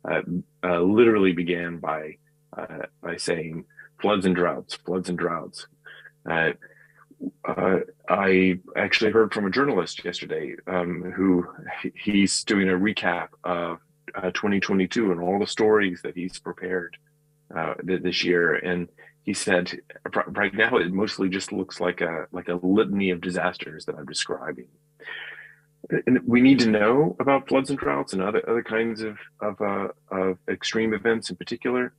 uh, literally began by saying floods and droughts, floods and droughts. Uh, I actually heard from a journalist yesterday who he's doing a recap of 2022 and all the stories that he's prepared this year, and he said right now it mostly just looks like a litany of disasters that I'm describing. And we need to know about floods and droughts and other kinds of extreme events in particular.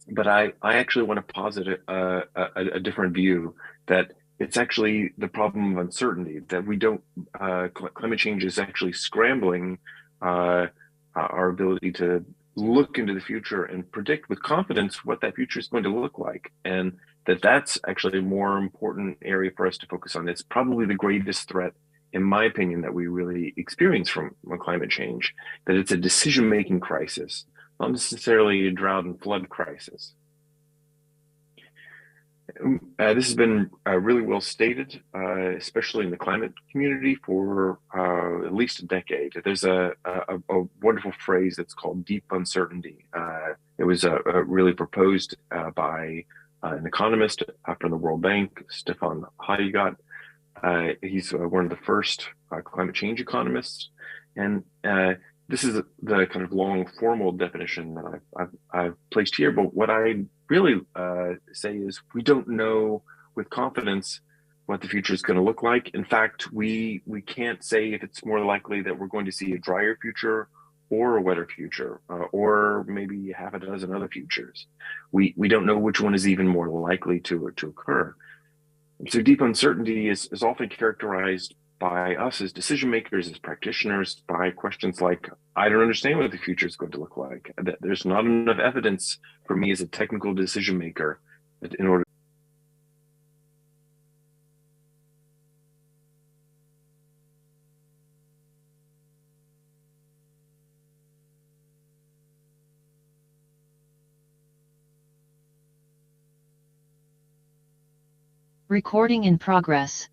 But I actually want to posit a different view that it's actually the problem of uncertainty that we don't, climate change is actually scrambling uh, our ability to look into the future and predict with confidence what that future is going to look like. And that's actually a more important area for us to focus on. It's probably the greatest threat, in my opinion, that we really experience from climate change, that it's a decision-making crisis, not necessarily a drought and flood crisis. This has been really well stated, especially in the climate community for at least a decade. There's a wonderful phrase that's called deep uncertainty. It was really proposed by an economist from the World Bank, Stefan Hayek. He's one of the first climate change economists, and this is the kind of long formal definition that I've placed here. But what I really say is we don't know with confidence what the future is going to look like. In fact, we can't say if it's more likely that we're going to see a drier future or a wetter future, or maybe half a dozen other futures. We don't know which one is even more likely to occur. So deep uncertainty is often characterized by us as decision makers, as practitioners, by questions like, I don't understand what the future is going to look like. There's not enough evidence for me as a technical decision maker in order. Recording in progress.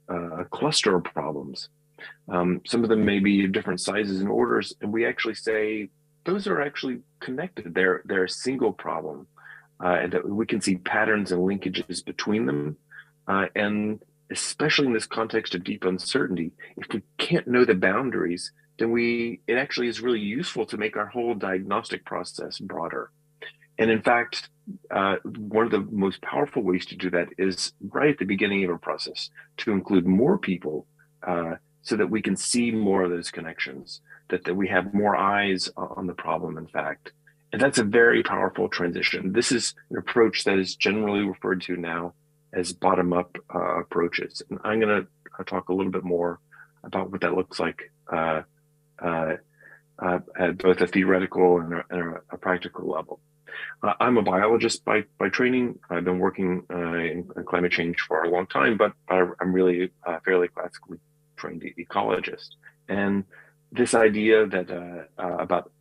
A cluster of problems. Some of them may be different sizes and orders, and we actually say those are actually connected. They're a single problem, and that we can see patterns and linkages between them. And especially in this context of deep uncertainty, if we can't know the boundaries, then it actually is really useful to make our whole diagnostic process broader. And in fact, one of the most powerful ways to do that is right at the beginning of a process to include more people so that we can see more of those connections, that we have more eyes on the problem, in fact. And that's a very powerful transition. This is an approach that is generally referred to now as bottom-up approaches. And I'm going to talk a little bit more about what that looks like at both a theoretical and a practical level. I'm a biologist by training. I've been working in climate change for a long time, but I'm really a fairly classically trained ecologist. And this idea that about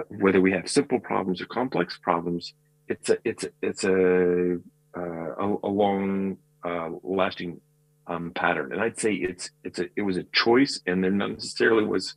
whether we have simple problems or complex problems, it's a long lasting pattern. And I'd say it was a choice, and there not necessarily was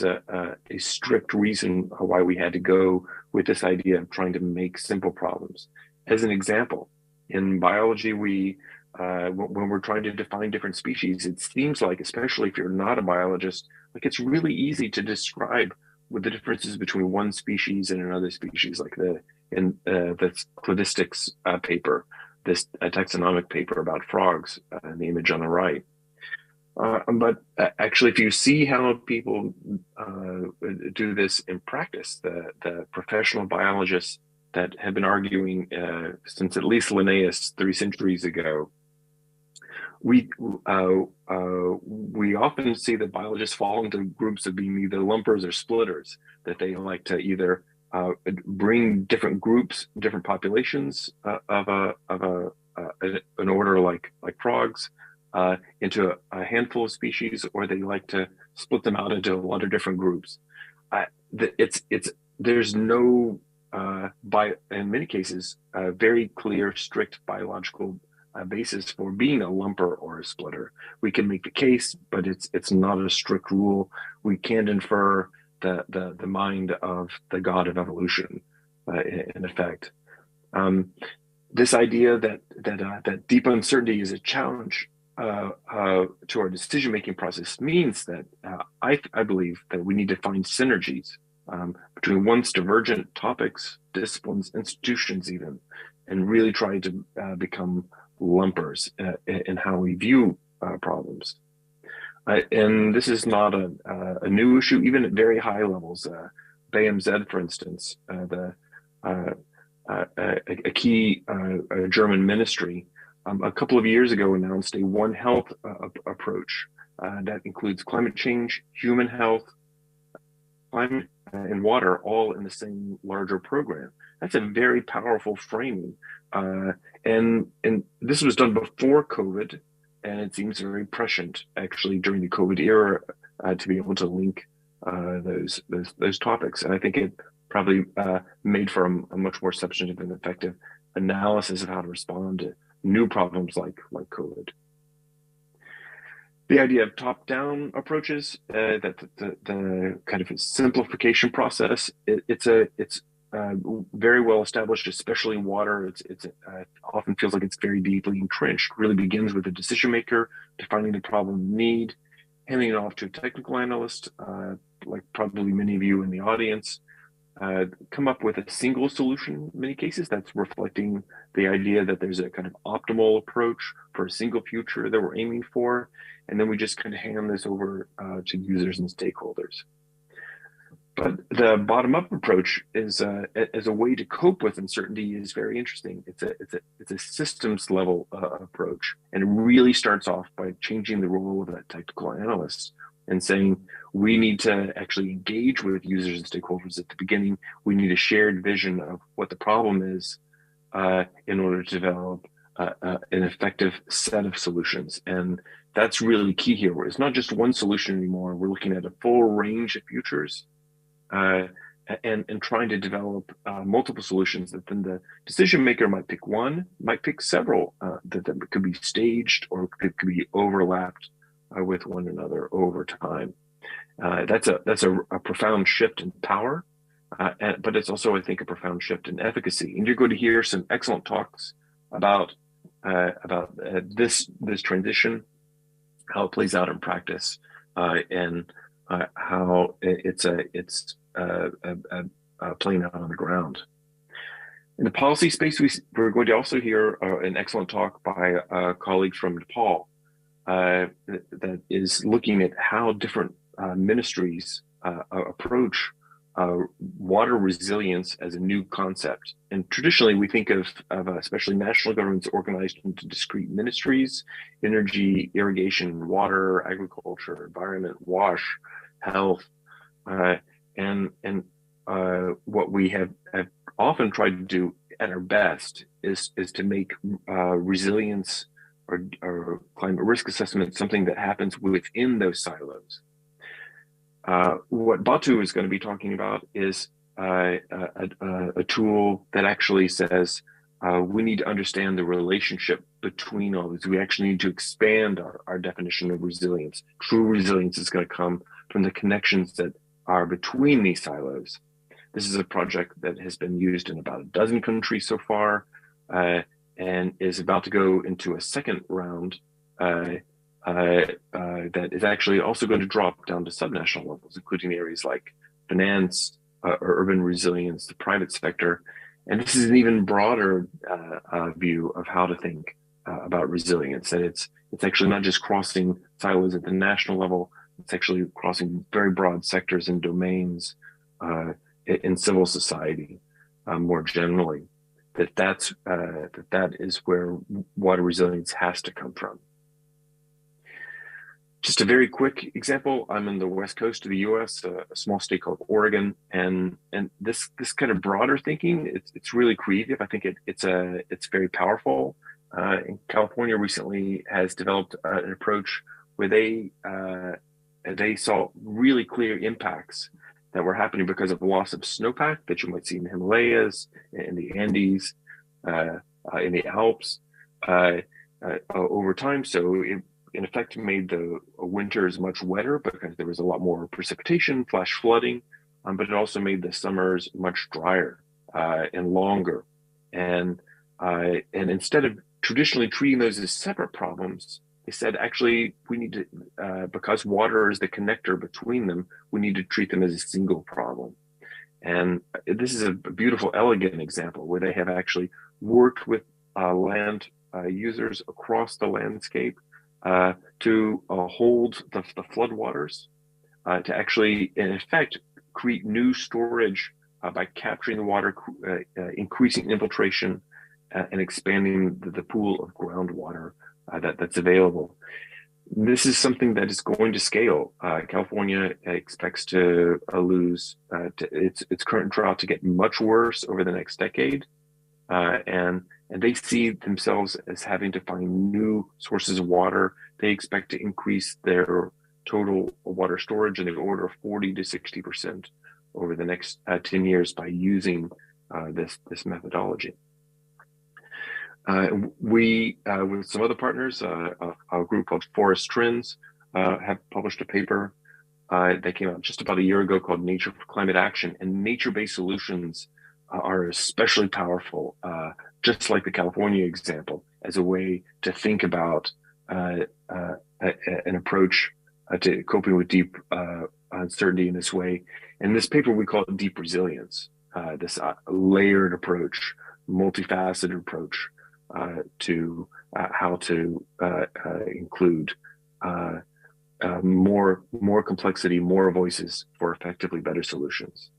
a strict reason why we had to go with this idea of trying to make simple problems. As an example, in biology, when we're trying to define different species, it seems like, especially if you're not a biologist, like it's really easy to describe what the differences between one species and another species, like the cladistics paper, this taxonomic paper about frogs, the image on the right. But actually, if you see how people do this in practice, the professional biologists that have been arguing since at least Linnaeus 3 centuries ago, we often see that biologists fall into groups of being either lumpers or splitters, that they like to either bring different groups, different populations an order like frogs into a handful of species, or they like to split them out into a lot of different groups. It's there's no in many cases, a very clear, strict biological basis for being a lumper or a splitter. We can make the case, but it's not a strict rule. We can't infer the mind of the god of evolution, in effect. This idea that deep uncertainty is a challenge to our decision-making process means that I believe that we need to find synergies between once divergent topics, disciplines, institutions even, and really try to become lumpers in how we view problems. And this is not a new issue, even at very high levels. BMZ, for instance, a key German ministry, a couple of years ago announced a One Health approach that includes climate change, human health, climate, and water all in the same larger program. That's a very powerful framing. And this was done before COVID, and it seems very prescient actually during the COVID era to be able to link those topics. And I think it probably made for a much more substantive and effective analysis of how to respond to new problems like COVID. The idea of top-down approaches, that the kind of simplification process, it's very well established, especially in water. It often feels like it's very deeply entrenched. Really begins with a decision maker defining the problem need, handing it off to a technical analyst, like probably many of you in the audience, come up with a single solution in many cases that's reflecting the idea that there's a kind of optimal approach for a single future that we're aiming for. And then we just kind of hand this over to users and stakeholders. But the bottom-up approach is as a way to cope with uncertainty is very interesting. It's a systems level approach, and it really starts off by changing the role of that technical analyst and saying we need to actually engage with users and stakeholders at the beginning. We need a shared vision of what the problem is in order to develop an effective set of solutions. And that's really key here, where it's not just one solution anymore. We're looking at a full range of futures and trying to develop multiple solutions that then the decision maker might pick one, might pick several that could be staged or could be overlapped with one another over time. That's a profound shift in power, but it's also, I think, a profound shift in efficacy. And you're going to hear some excellent talks about this transition, how it plays out in practice, and how it's playing out on the ground. In the policy space, we're going to also hear an excellent talk by a colleague from Nepal that is looking at how different ministries approach water resilience as a new concept. And traditionally, we think of especially national governments organized into discrete ministries: energy, irrigation, water, agriculture, environment, wash, health, and what we have often tried to do at our best is to make resilience or climate risk assessment something that happens within those silos. What Batu is going to be talking about is a tool that actually says we need to understand the relationship between all these. We actually need to expand our definition of resilience. True resilience is going to come from the connections that are between these silos. This is a project that has been used in about a dozen countries so far, and is about to go into a second round that is actually also going to drop down to subnational levels, including areas like finance, or urban resilience, the private sector. And this is an even broader view of how to think about resilience. And it's actually not just crossing silos at the national level, it's actually crossing very broad sectors and domains in civil society more generally. That is where water resilience has to come from. Just a very quick example, I'm in the west coast of the US, a small state called Oregon, and this kind of broader thinking, it's really creative. I think it's very powerful. In California recently has developed an approach where they saw really clear impacts that were happening because of loss of snowpack that you might see in the Himalayas, in the Andes, in the Alps over time. So it, in effect, made the winters much wetter because there was a lot more precipitation, flash flooding, but it also made the summers much drier and longer. And instead of traditionally treating those as separate problems, they said actually we need to, because water is the connector between them, we need to treat them as a single problem. And this is a beautiful, elegant example where they have actually worked with land users across the landscape to hold the floodwaters, to actually, in effect, create new storage by capturing the water, increasing infiltration, and expanding the pool of groundwater that's available. This is something that is going to scale. California expects to lose its current drought to get much worse over the next decade, and they see themselves as having to find new sources of water. They expect to increase their total water storage in the order of 40 to 60% over the next 10 years by using this methodology. We, with some other partners, a group called Forest Trends, have published a paper that came out just about a year ago called Nature for Climate Action. And nature-based solutions are especially powerful, just like the California example, as a way to think about an approach to coping with deep uncertainty in this way. In this paper, we call it deep resilience, this layered approach, multifaceted approach to how to include more complexity, more voices for effectively better solutions.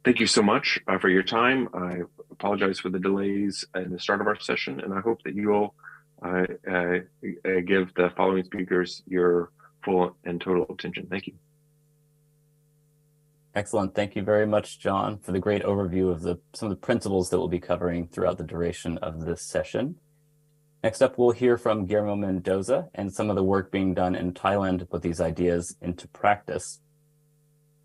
Thank you so much for your time. I apologize for the delays in the start of our session, and I hope that you will give the following speakers your full and total attention. Thank you. Excellent. Thank you very much, John, for the great overview of some of the principles that we'll be covering throughout the duration of this session. Next up, we'll hear from Guillermo Mendoza and some of the work being done in Thailand to put these ideas into practice.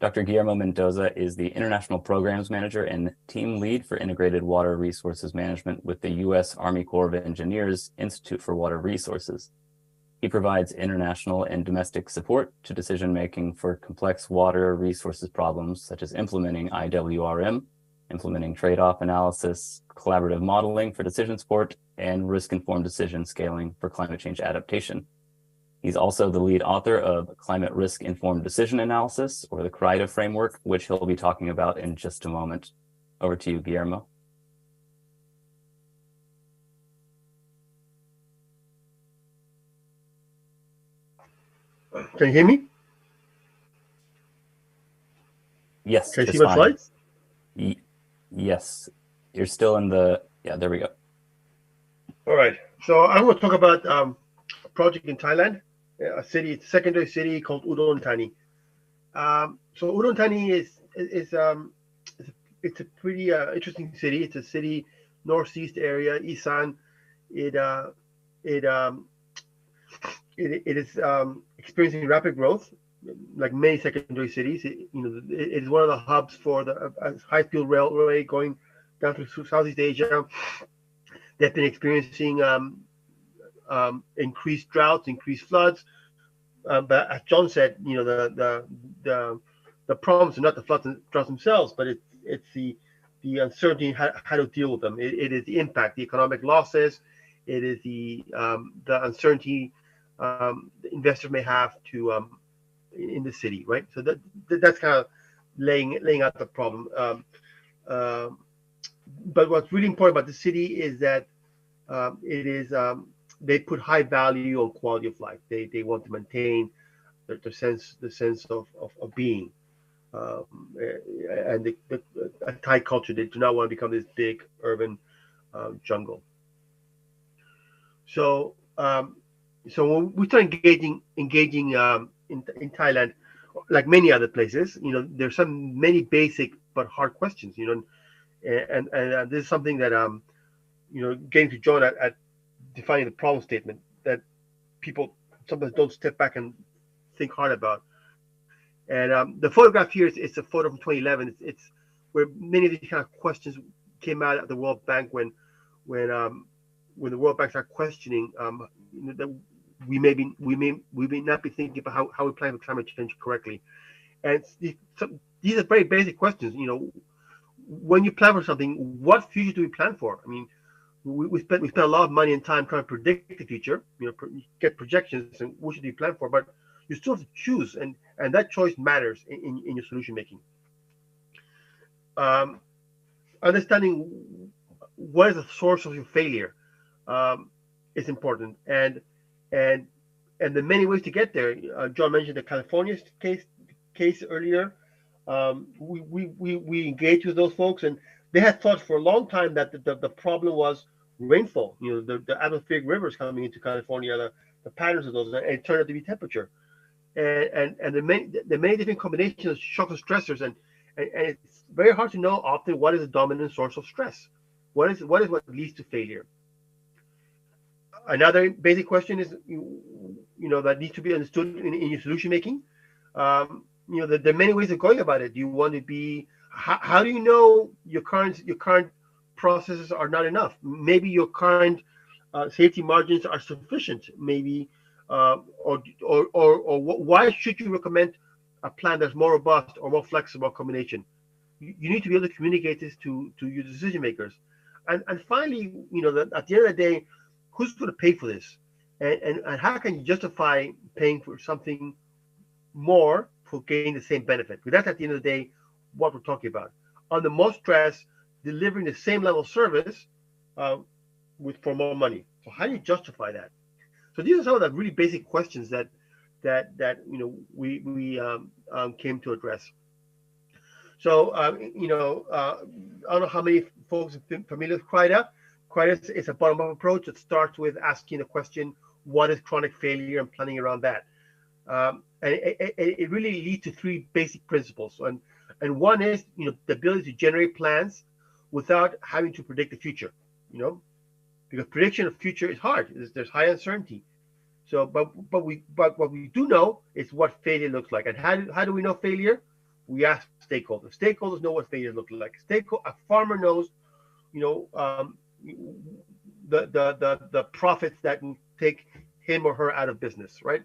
Dr. Guillermo Mendoza is the International Programs Manager and Team Lead for Integrated Water Resources Management with the U.S. Army Corps of Engineers Institute for Water Resources. He provides international and domestic support to decision-making for complex water resources problems, such as implementing IWRM, implementing trade-off analysis, collaborative modeling for decision support, and risk-informed decision scaling for climate change adaptation. He's also the lead author of Climate Risk-Informed Decision Analysis, or the CRIDA framework, which he'll be talking about in just a moment. Over to you, Guillermo. Can you hear me? Yes. Can you see my slides? Yes. You're still in the, yeah, there we go. All right. So I want to talk about a project in Thailand, a city, it's a secondary city called Udon Thani. So Udon Thani it's a pretty interesting city. It's a city, northeast area, Isan. It is experiencing rapid growth, like many secondary cities. It is one of the hubs for the high-speed railway going down through Southeast Asia. They've been experiencing increased droughts, increased floods. But as John said, the problems are not the floods and droughts themselves, but it's the uncertainty how to deal with them. It is the impact, the economic losses. It is the uncertainty the investor may have to in the city, right? So that's kind of laying out the problem. But what's really important about the city is that they put high value on quality of life. They want to maintain the sense of being, and a Thai culture. They do not want to become this big urban jungle. So when we start engaging in Thailand, like many other places, there's many basic but hard questions, and this is something that getting to John at defining the problem statement that people sometimes don't step back and think hard about. And the photograph here is a photo from 2011. It's where many of these kind of questions came out at the World Bank when the World Bank started questioning that we may not be thinking about how we plan for climate change correctly. And these are very basic questions. When you plan for something, what future do we plan for? I mean, we spent a lot of money and time trying to predict the future, get projections and what should you plan for, but you still have to choose, and that choice matters in your solution making. Understanding what is the source of your failure is important, and the many ways to get there. John mentioned the California case earlier. We engaged with those folks, and they had thought for a long time that the problem was rainfall. The atmospheric rivers coming into California, the patterns of those, and it turned out to be temperature, and the many different combinations of shocks and stressors, and it's very hard to know often what is the dominant source of stress. What what leads to failure? Another basic question is, that needs to be understood in your solution making. There are many ways of going about it. Do you want to be? How do you know your current processes are not enough? Maybe your current safety margins are sufficient. Maybe, or why should you recommend a plan that's more robust or more flexible combination? You need to be able to communicate this to your decision makers. And finally, that at the end of the day, who's going to pay for this? And how can you justify paying for something more for gaining the same benefit? Because that's at the end of the day what we're talking about. Under most stress, delivering the same level of service for more money. So how do you justify that? So these are some of the really basic questions that we came to address. So I don't know how many folks have been familiar with CRIDA. CRIDA is a bottom-up approach that starts with asking the question, what is chronic failure, and planning around that. And it really leads to three basic principles. And one is the ability to generate plans without having to predict the future. Because prediction of future is hard. There's high uncertainty. So, but what we do know is what failure looks like. And how do we know failure? We ask stakeholders. Stakeholders know what failure looks like. A farmer knows, the profits that can take him or her out of business, right?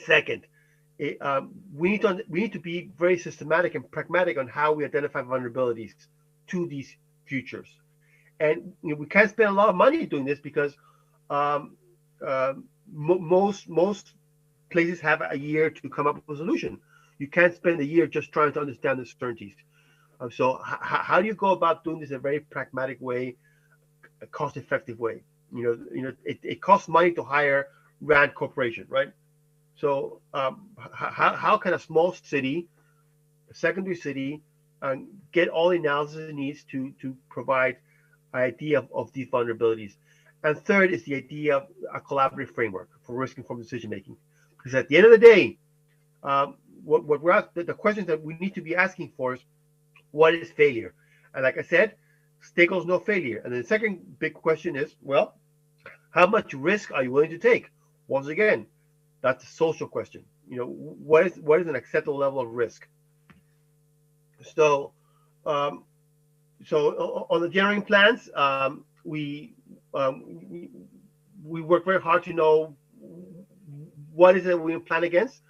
Second, we need to be very systematic and pragmatic on how we identify vulnerabilities to these futures, and we can't spend a lot of money doing this because most places have a year to come up with a solution. You can't spend a year just trying to understand the certainties. So how do you go about doing this in a very pragmatic way, a cost-effective way? It costs money to hire Rand Corporation, right? So how can a small city, a secondary city, get all the analysis it needs to provide an idea of these vulnerabilities? And third is the idea of a collaborative framework for risk-informed decision-making. Because at the end of the day, what we're the questions that we need to be asking for is, what is failure? And like I said, stakeholders know failure. And the second big question is, well, how much risk are you willing to take? Once again, that's a social question. What is an acceptable level of risk? So, on the generating plans, we work very hard to know what is it we plan against.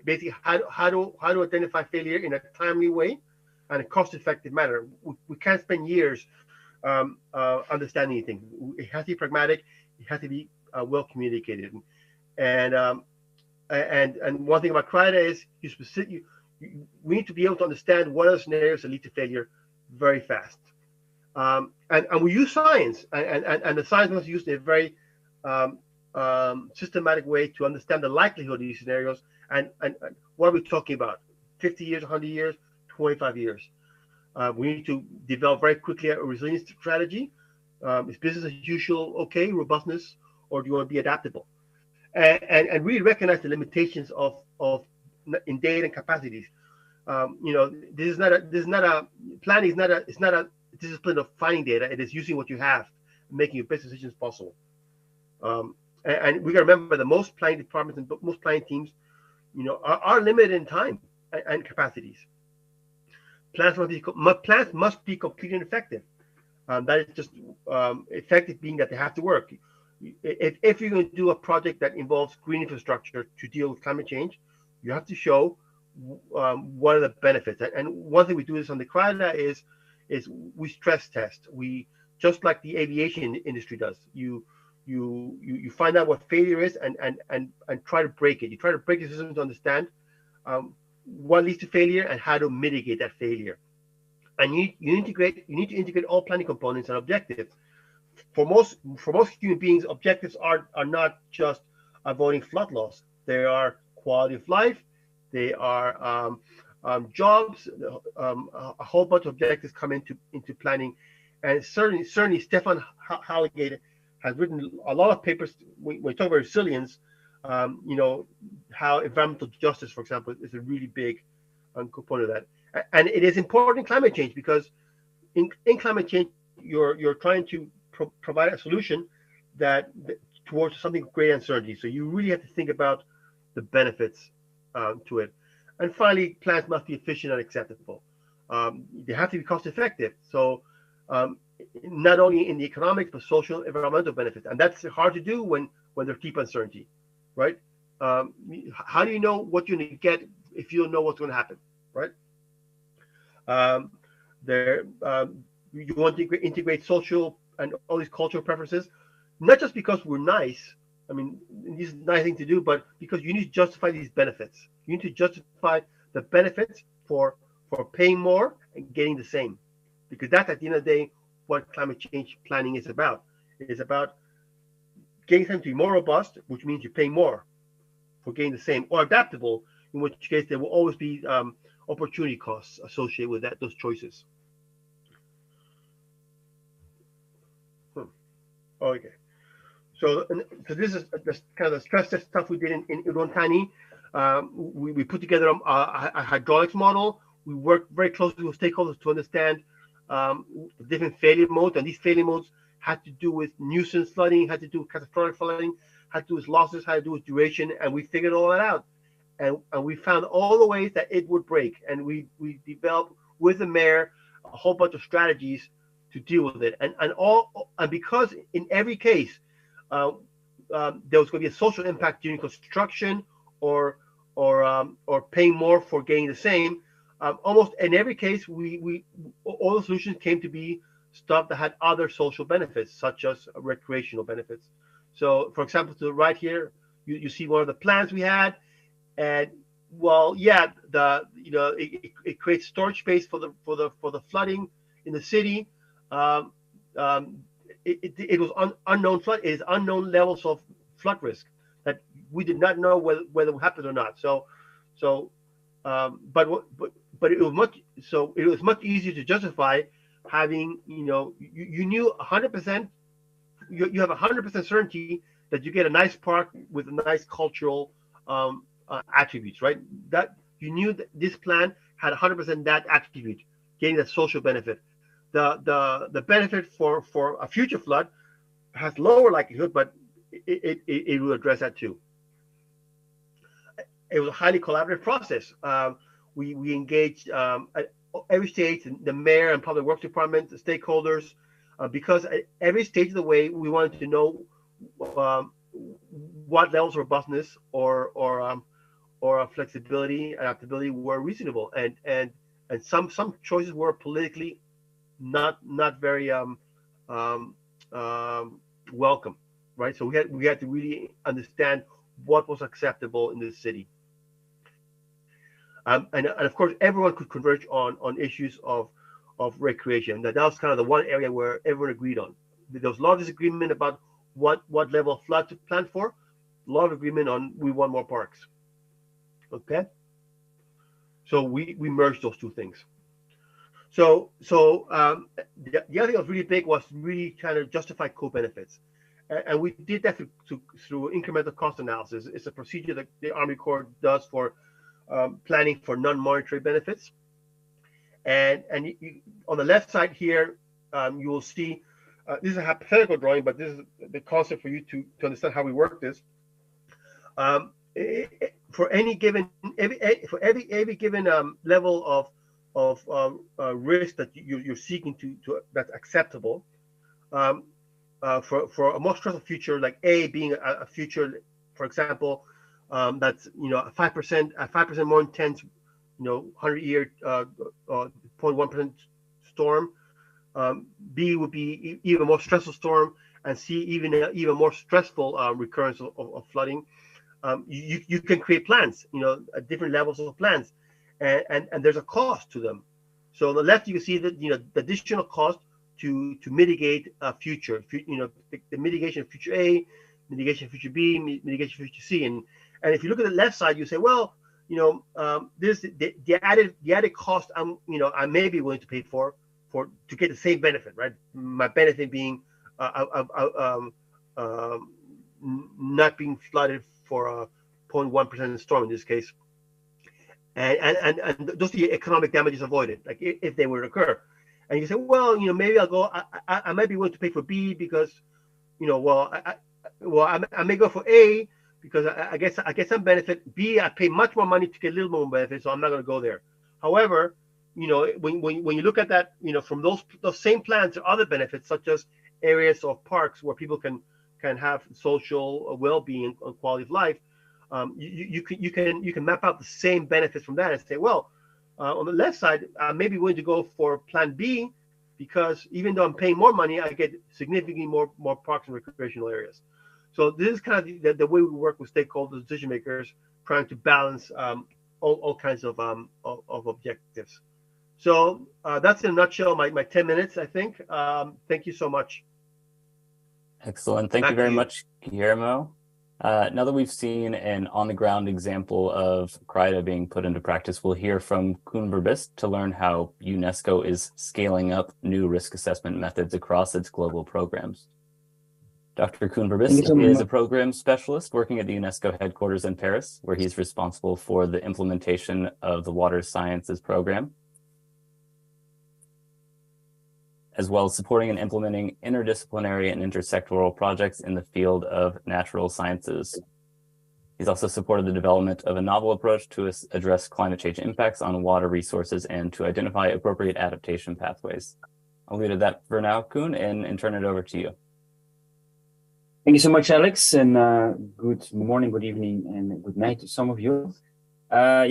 Basically how to identify failure in a timely way and a cost-effective manner. We can't spend years understanding anything. It has to be pragmatic. It has to be well communicated. And one thing about CRIDA is we need to be able to understand what are the scenarios that lead to failure very fast. And we use science, and the science must be used in a very systematic way to understand the likelihood of these scenarios. And what are we talking about? 50 years, 100 years, 25 years. We need to develop very quickly a resilience strategy. Is business as usual okay, robustness, or do you want to be adaptable? And really recognize the limitations of in data and capacities. This is not a planning. It's not a discipline of finding data. It is using what you have, making your best decisions possible. And we got to remember that most planning departments and most planning teams are limited in time and capacities. Plants must be complete and effective. That is just effective being that they have to work. If you're going to do a project that involves green infrastructure to deal with climate change, you have to show what are the benefits. And one thing we do this on the CRIDA is we stress test. We, just like the aviation industry does. You find out what failure is and try to break it. You try to break the system to understand what leads to failure and how to mitigate that failure. And you need to integrate all planning components and objectives. For most human beings, objectives are not just avoiding flood loss. They are quality of life. They are jobs. A whole bunch of objectives come into planning, and certainly Stefan Hallegate has written a lot of papers. When we talk about resilience, how environmental justice, for example, is a really big component of that. And it is important in climate change because in climate change, you're trying to provide a solution that towards something of great uncertainty. So you really have to think about the benefits to it. And finally, plans must be efficient and acceptable. They have to be cost effective. So not only in the economics, but social, environmental benefits. And that's hard to do when there's deep uncertainty, right? How do you know what you're going to get if you don't know what's going to happen, right? You want to integrate social and all these cultural preferences, not just because we're nice. I mean, this is a nice thing to do, but because you need to justify these benefits. You need to justify the benefits for paying more and getting the same, because that's at the end of the day what climate change planning is about. It is about getting them to be more robust, which means you're paying more for getting the same, or adaptable, in which case there will always be opportunity costs associated with those choices. Okay, so this is kind of the stress test stuff we did in Udontani. We put together a hydraulics model. We worked very closely with stakeholders to understand the different failure modes, and these failure modes had to do with nuisance flooding, had to do with catastrophic flooding, had to do with losses, had to do with duration, and we figured all that out. And we found all the ways that it would break, and we developed with the mayor a whole bunch of strategies to deal with it, and because in every case there was going to be a social impact during construction or paying more for getting the same. Almost in every case, we all the solutions came to be stuff that had other social benefits, such as recreational benefits. So, for example, to the right here, you see one of the plans we had. And well, yeah, it creates storage space for the flooding in the city. It was unknown flood. It is unknown levels of flood risk that we did not know whether it happened or not. But it was much easier to justify having, you knew 100%. You have 100% certainty that you get a nice park with a nice cultural attributes, right? That you knew that this plan had 100% that attribute, getting that social benefit. The benefit for a future flood has lower likelihood, but it will address that too. It was a highly collaborative process. We engaged at every stage, the mayor and public works department, the stakeholders, because at every stage of the way we wanted to know what levels of robustness or flexibility, adaptability were reasonable, and some choices were politically not very welcome, right? So we had to really understand what was acceptable in this city, and of course everyone could converge on issues of recreation. That was kind of the one area where everyone agreed on. There was a lot of disagreement about what level of flood to plan for. A lot of agreement on we want more parks. Okay, so we merged those two things. So the other thing that was really big was really trying to justify co-benefits, and we did that through incremental cost analysis. It's a procedure that the Army Corps does for planning for non-monetary benefits. And on the left side here, you will see this is a hypothetical drawing, but this is the concept for you to understand how we work this. for any given every given level of risk that you're seeking to that's acceptable, for a more stressful future, like A being a future, for example, that's a 5% more intense, 100-year 0.1% storm. B would be even more stressful storm, and C even more stressful recurrence of flooding. You can create plans, at different levels of plans, and there's a cost to them. So on the left, you can see that the additional cost to mitigate future, the mitigation of future A, mitigation of future B, mitigation of future C, and if you look at the left side, you say, well, this the added cost I may be willing to pay for to get the same benefit, right? My benefit being not being flooded for a 0.1% storm in this case, and those are the economic damages avoided, like if they were to occur. And you say, well, maybe I'll go. I might be willing to pay for B because, I may go for A because I get some benefit. B, I pay much more money to get a little more benefit, so I'm not going to go there. However, when you look at that, from those same plans, there are other benefits such as areas of parks where people can have social well-being and quality of life. You can map out the same benefits from that and say, well, on the left side, I may be willing to go for plan B because even though I'm paying more money, I get significantly more parks and recreational areas. So this is kind of the way we work with stakeholders, decision makers, trying to balance all kinds of objectives. So that's in a nutshell my 10 minutes, I think. Thank you so much. Excellent. Thank you very much, Guillermo. Now that we've seen an on-the-ground example of CRIDA being put into practice, we'll hear from Koen Verbist to learn how UNESCO is scaling up new risk assessment methods across its global programs. Dr. Koen Verbist is a program specialist working at the UNESCO headquarters in Paris, where he's responsible for the implementation of the Water Sciences program, as well as supporting and implementing interdisciplinary and intersectoral projects in the field of natural sciences. He's also supported the development of a novel approach to address climate change impacts on water resources and to identify appropriate adaptation pathways. I'll leave it at that for now, Koen, and turn it over to you. Thank you so much, Alex, and good morning, good evening, and good night to some of you. I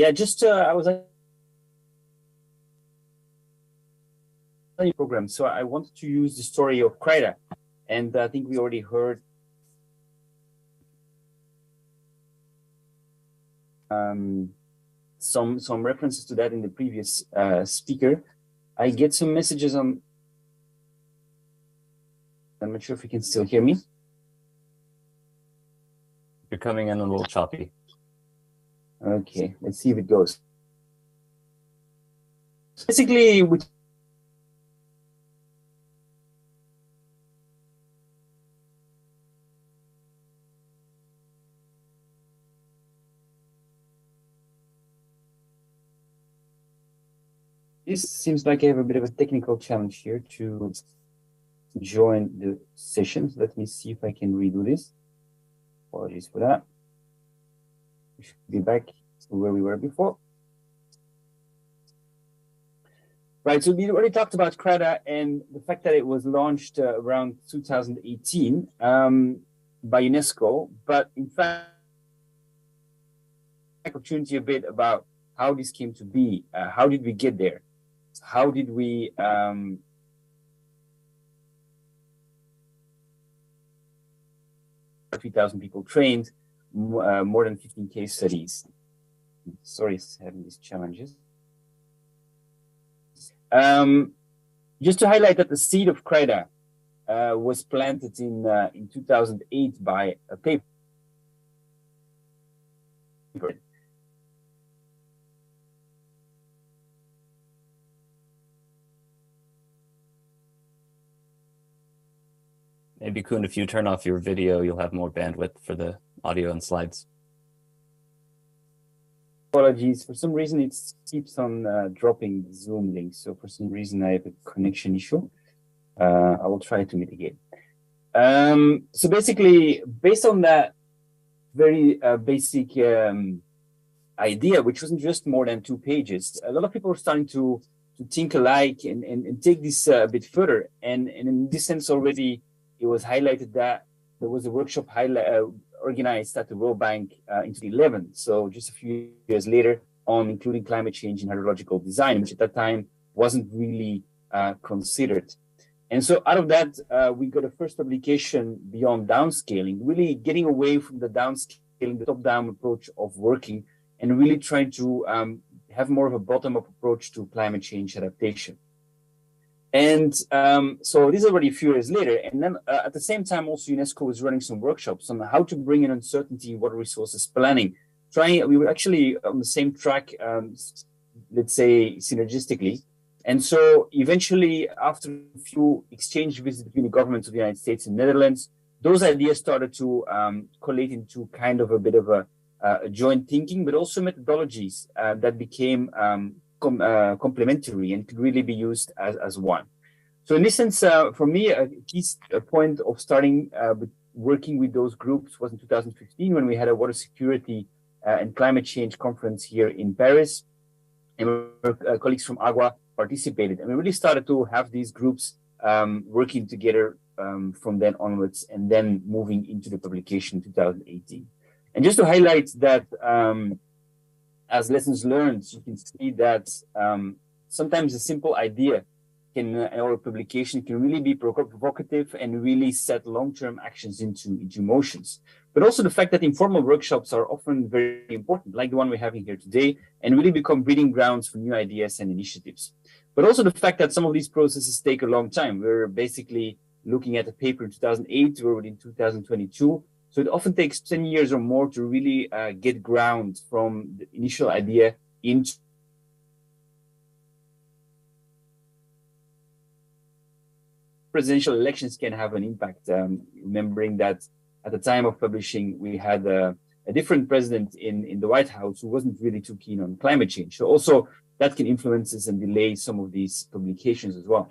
was program. So I wanted to use the story of CRIDA, and I think we already heard some references to that in the previous speaker. I get some messages on. I'm not sure if you can still hear me. You're coming in a little choppy. Okay, let's see if it goes. Basically, this seems like I have a bit of a technical challenge here to join the sessions. Let me see if I can redo this. Apologies for that. We should be back to where we were before. Right, so we already talked about CRIDA and the fact that it was launched around 2018 by UNESCO, but in fact, opportunity a bit about how this came to be. How did we get there? How did we 3,000 people trained, more than 15 case studies. Sorry, having these challenges. Just to highlight that the seed of CRIDA was planted in 2008 by a paper. Maybe, Koen, if you turn off your video, you'll have more bandwidth for the audio and slides. Apologies. For some reason, it keeps on dropping the Zoom link. So for some reason, I have a connection issue. I will try to mitigate. So basically, based on that very basic idea, which wasn't just more than 2 pages. A lot of people were starting to think alike and take this a bit further. And in this sense, already it was highlighted that there was a workshop organized at the World Bank in 2011. So just a few years later, on including climate change in hydrological design, which at that time wasn't really considered. And so out of that, we got a first publication beyond downscaling, really getting away from the downscaling, the top-down approach of working, and really trying to have more of a bottom-up approach to climate change adaptation. And so this is already a few years later. And then at the same time, also UNESCO was running some workshops on how to bring in uncertainty in water resources planning. We were actually on the same track, let's say synergistically. And so eventually, after a few exchange visits between the governments of the United States and Netherlands, those ideas started to collate into kind of a bit of a joint thinking, but also methodologies that became complementary and could really be used as one. So in this sense, for me, a key point of starting with working with those groups was in 2015 when we had a water security and climate change conference here in Paris, and our colleagues from Agua participated, and we really started to have these groups working together from then onwards, and then moving into the publication in 2018. And just to highlight that, as lessons learned, you can see that sometimes a simple idea or a publication can really be provocative and really set long-term actions into motions. But also the fact that informal workshops are often very important, like the one we're having here today, and really become breeding grounds for new ideas and initiatives. But also the fact that some of these processes take a long time. We're basically looking at a paper in 2008, we're in 2022. So it often takes 10 years or more to really get ground from the initial idea into presidential elections can have an impact. Remembering that at the time of publishing, we had a different president in the White House who wasn't really too keen on climate change. So also that can influence us and delay some of these publications as well.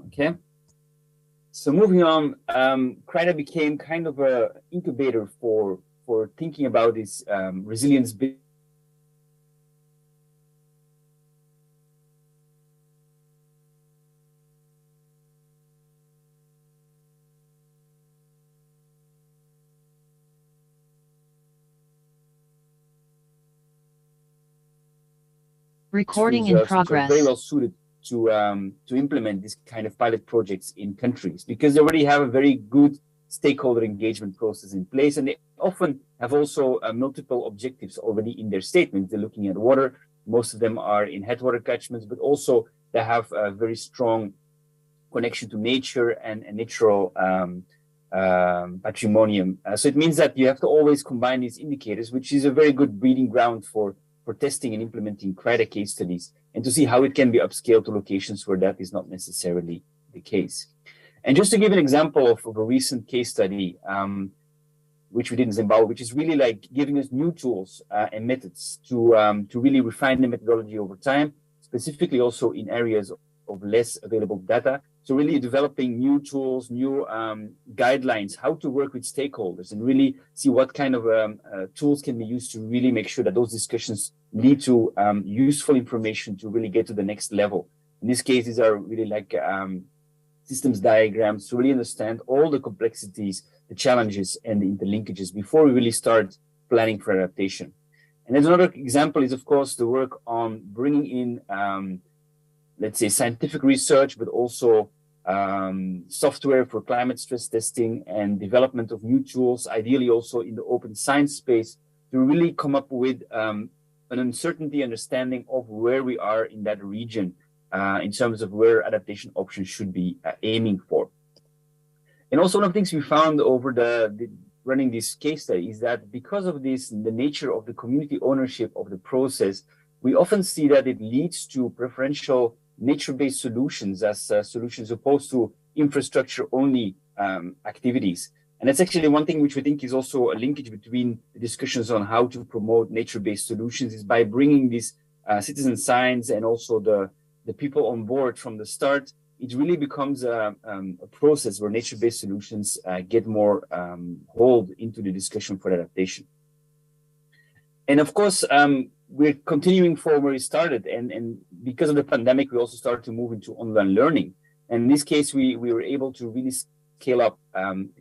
Okay. So moving on, CRIDA became kind of an incubator for thinking about this resilience. Recording in progress. Very well suited to implement this kind of pilot projects in countries because they already have a very good stakeholder engagement process in place, and they often have also multiple objectives already in their statements. They're looking at water. Most of them are in headwater catchments, but also they have a very strong connection to nature and natural patrimonium. So it means that you have to always combine these indicators, which is a very good breeding ground for testing and implementing CRIDA case studies and to see how it can be upscaled to locations where that is not necessarily the case. And just to give an example of a recent case study, which we did in Zimbabwe, which is really like giving us new tools and methods to really refine the methodology over time, specifically also in areas of less available data. So really developing new tools, new guidelines, how to work with stakeholders and really see what kind of tools can be used to really make sure that those discussions lead to useful information to really get to the next level. In this case, these are really like systems diagrams to really understand all the complexities, the challenges and the interlinkages before we really start planning for adaptation. And then another example is, of course, the work on bringing in let's say scientific research, but also software for climate stress testing and development of new tools, ideally also in the open science space, to really come up with an uncertainty understanding of where we are in that region in terms of where adaptation options should be aiming for. And also one of the things we found over the running this case study is that because of this, the nature of the community ownership of the process, we often see that it leads to preferential nature-based solutions as solutions opposed to infrastructure-only activities. And that's actually one thing which we think is also a linkage between the discussions on how to promote nature-based solutions is by bringing these citizen science and also the people on board from the start it really becomes a process where nature-based solutions get more hold into the discussion for adaptation. And of course, we're continuing from where we started, and because of the pandemic, we also started to move into online learning. And in this case, we were able to really scale up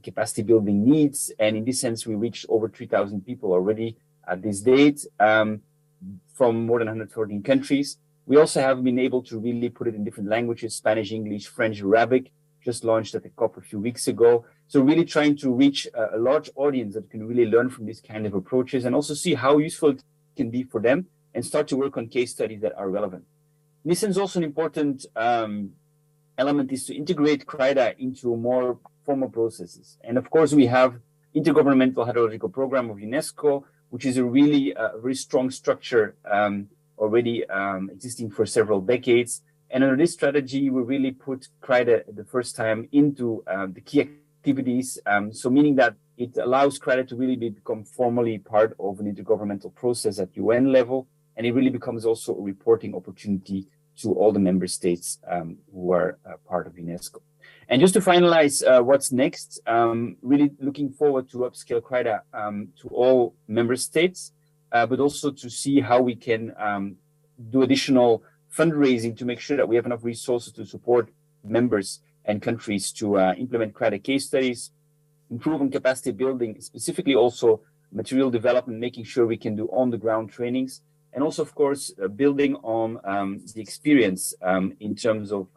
capacity building needs, and in this sense, we reached over 3,000 people already at this date from more than 114 countries. We also have been able to really put it in different languages: Spanish, English, French, Arabic, just launched at the COP a few weeks ago. So really trying to reach a large audience that can really learn from these kind of approaches and also see how useful it can be for them and start to work on case studies that are relevant. In this sense, also an important element is to integrate CRIDA into more formal processes. And of course, we have Intergovernmental Hydrological Program of UNESCO, which is a really very strong structure already existing for several decades. And under this strategy, we really put CRIDA the first time into the key activities. So meaning that it allows CRIDA to really become formally part of an intergovernmental process at UN level. And it really becomes also a reporting opportunity to all the member states who are part of UNESCO. And just to finalize what's next, really looking forward to upscale CRIDA to all member states, but also to see how we can do additional fundraising to make sure that we have enough resources to support members and countries to implement CRIDA case studies, improve on capacity building, specifically also material development, making sure we can do on-the-ground trainings, and also, of course, building on the experience in terms of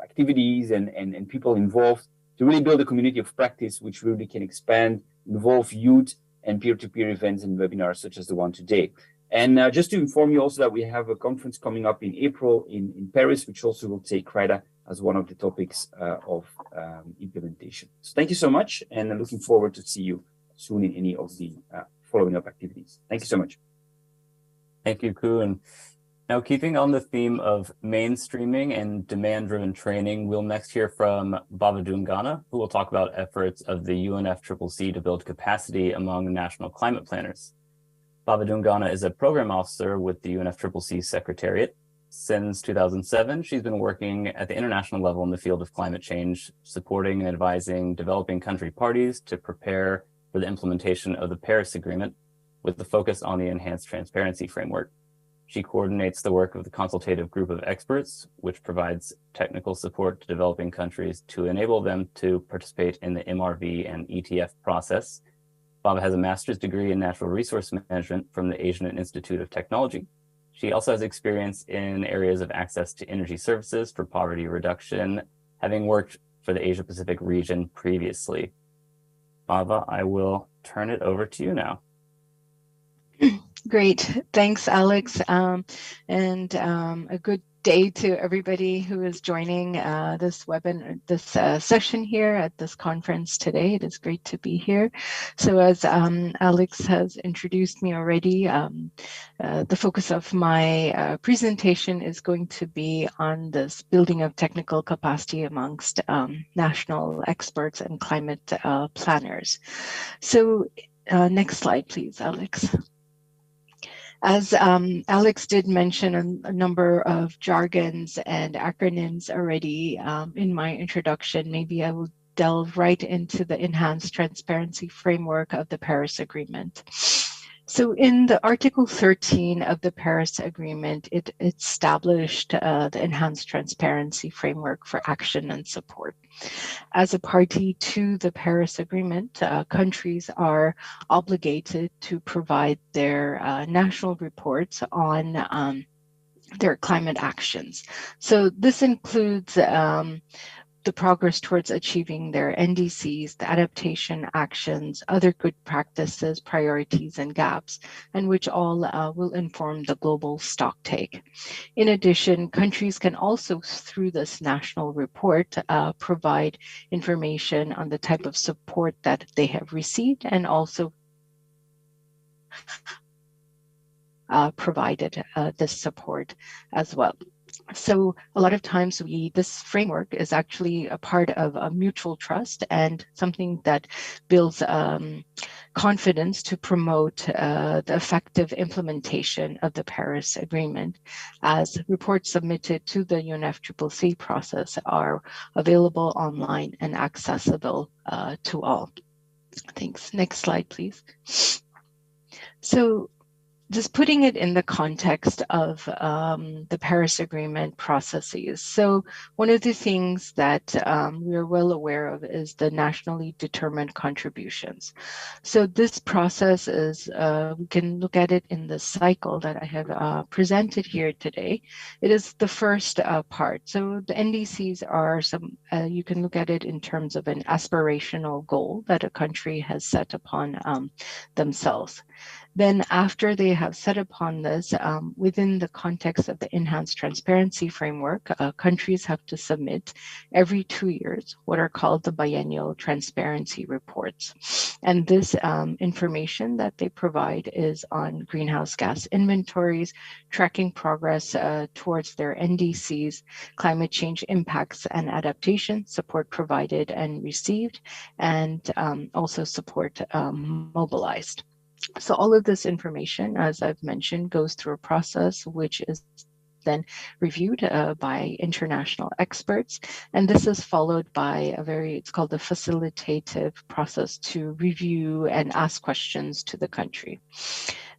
activities and people involved to really build a community of practice which really can expand, involve youth and peer-to-peer events and webinars such as the one today. And just to inform you also that we have a conference coming up in April in Paris, which also will take CRIDA as one of the topics of implementation. So thank you so much, and I'm looking forward to see you soon in any of the following up activities. Thank you so much. Thank you, Ku. And now, keeping on the theme of mainstreaming and demand-driven training, we'll next hear from Baba Dungana, who will talk about efforts of the UNFCCC to build capacity among national climate planners. Baba Dungana is a program officer with the UNFCCC Secretariat. Since 2007, she's been working at the international level in the field of climate change, supporting and advising developing country parties to prepare for the implementation of the Paris Agreement, with the focus on the enhanced transparency framework. She coordinates the work of the consultative group of experts, which provides technical support to developing countries to enable them to participate in the MRV and ETF process. Baba has a master's degree in natural resource management from the Asian Institute of Technology. She also has experience in areas of access to energy services for poverty reduction, having worked for the Asia Pacific region previously. Baba, I will turn it over to you now. Great. Thanks, Alex. And a good day to everybody who is joining this session here at this conference today. It is great to be here. So as Alex has introduced me already, the focus of my presentation is going to be on this building of technical capacity amongst national experts and climate planners. So next slide, please, Alex. As Alex did mention a number of jargons and acronyms already in my introduction, maybe I will delve right into the enhanced transparency framework of the Paris Agreement. So in the Article 13 of the Paris Agreement, it established the enhanced transparency framework for action and support. As a party to the Paris Agreement, countries are obligated to provide their national reports on their climate actions. So this includes the progress towards achieving their NDCs, the adaptation actions, other good practices, priorities, and gaps, and which all will inform the global stocktake. In addition, countries can also, through this national report, provide information on the type of support that they have received and also provided this support as well. So a lot of times this framework is actually a part of a mutual trust and something that builds confidence to promote the effective implementation of the Paris Agreement, as reports submitted to the UNFCCC process are available online and accessible to all. Thanks. Next slide, please. So just putting it in the context of the Paris Agreement processes. So one of the things that we are well aware of is the nationally determined contributions. So this process is, we can look at it in the cycle that I have presented here today. It is the first part. So the NDCs are you can look at it in terms of an aspirational goal that a country has set upon themselves. Then after they have set upon this, within the context of the enhanced transparency framework, countries have to submit every 2 years what are called the biennial transparency reports. And this information that they provide is on greenhouse gas inventories, tracking progress towards their NDCs, climate change impacts and adaptation, support provided and received, and also support mobilized. So all of this information, as I've mentioned, goes through a process which is then reviewed by international experts. And this is followed by it's called the facilitative process to review and ask questions to the country.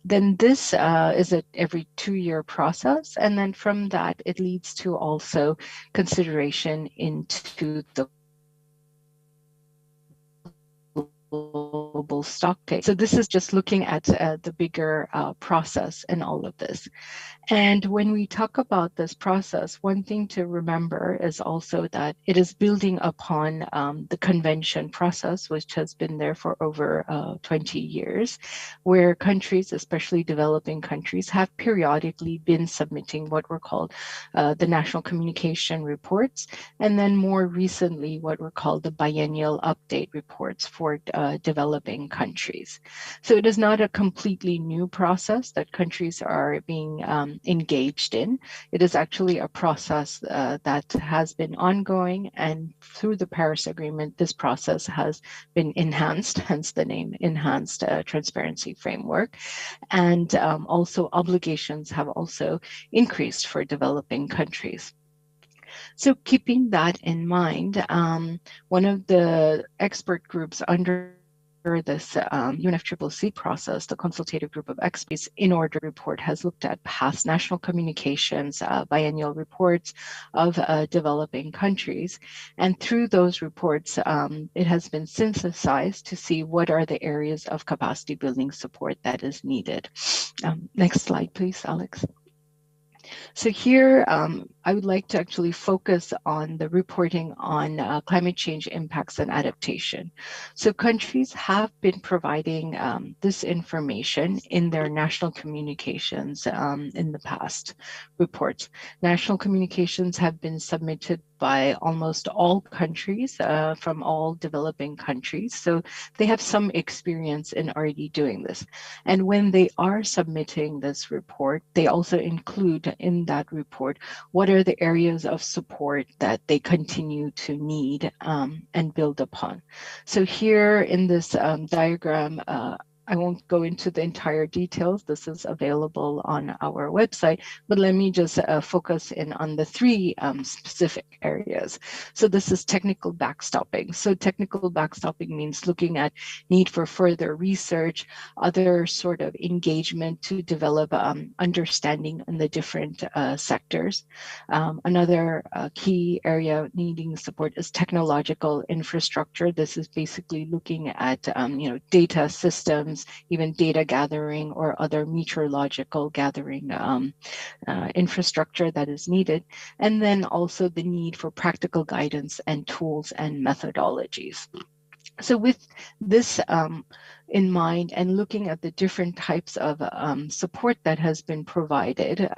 Then this is every 2-year process. And then from that, it leads to also consideration into the global stock take. So this is just looking at the bigger process in all of this. And when we talk about this process, one thing to remember is also that it is building upon the convention process, which has been there for over 20 years, where countries, especially developing countries, have periodically been submitting what were called the national communication reports, and then more recently what were called the biennial update reports for developing countries. So it is not a completely new process that countries are being engaged in. It is actually a process that has been ongoing, and through the Paris Agreement, this process has been enhanced, hence the name Enhanced Transparency Framework. And also obligations have also increased for developing countries. So keeping that in mind, one of the expert groups under this UNFCCC process, the consultative group of experts in order report has looked at past national communications, biennial reports of developing countries. And through those reports, it has been synthesized to see what are the areas of capacity building support that is needed. Next slide, please, Alex. So here, I would like to actually focus on the reporting on climate change impacts and adaptation. So countries have been providing this information in their national communications in the past reports. National communications have been submitted by almost all countries from all developing countries. So they have some experience in already doing this. And when they are submitting this report, they also include in that report what are the areas of support that they continue to need and build upon. So here in this diagram, I won't go into the entire details. This is available on our website, but let me just focus in on the 3 specific areas. So this is technical backstopping. So technical backstopping means looking at need for further research, other sort of engagement to develop understanding in the different sectors. Another key area needing support is technological infrastructure. This is basically looking at data systems, even data gathering or other meteorological gathering infrastructure that is needed. And then also the need for practical guidance and tools and methodologies. So with this in mind and looking at the different types of support that has been provided,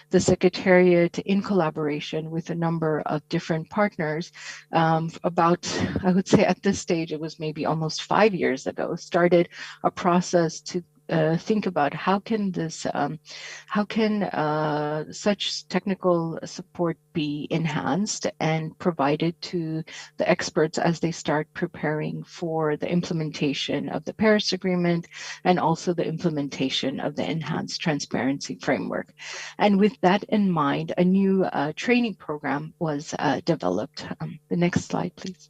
the Secretariat, in collaboration with a number of different partners, I would say at this stage, it was maybe almost 5 years ago, started a process to think about how can such technical support be enhanced and provided to the experts as they start preparing for the implementation of the Paris Agreement and also the implementation of the enhanced transparency framework. And with that in mind, a new training program was developed. The next slide, please.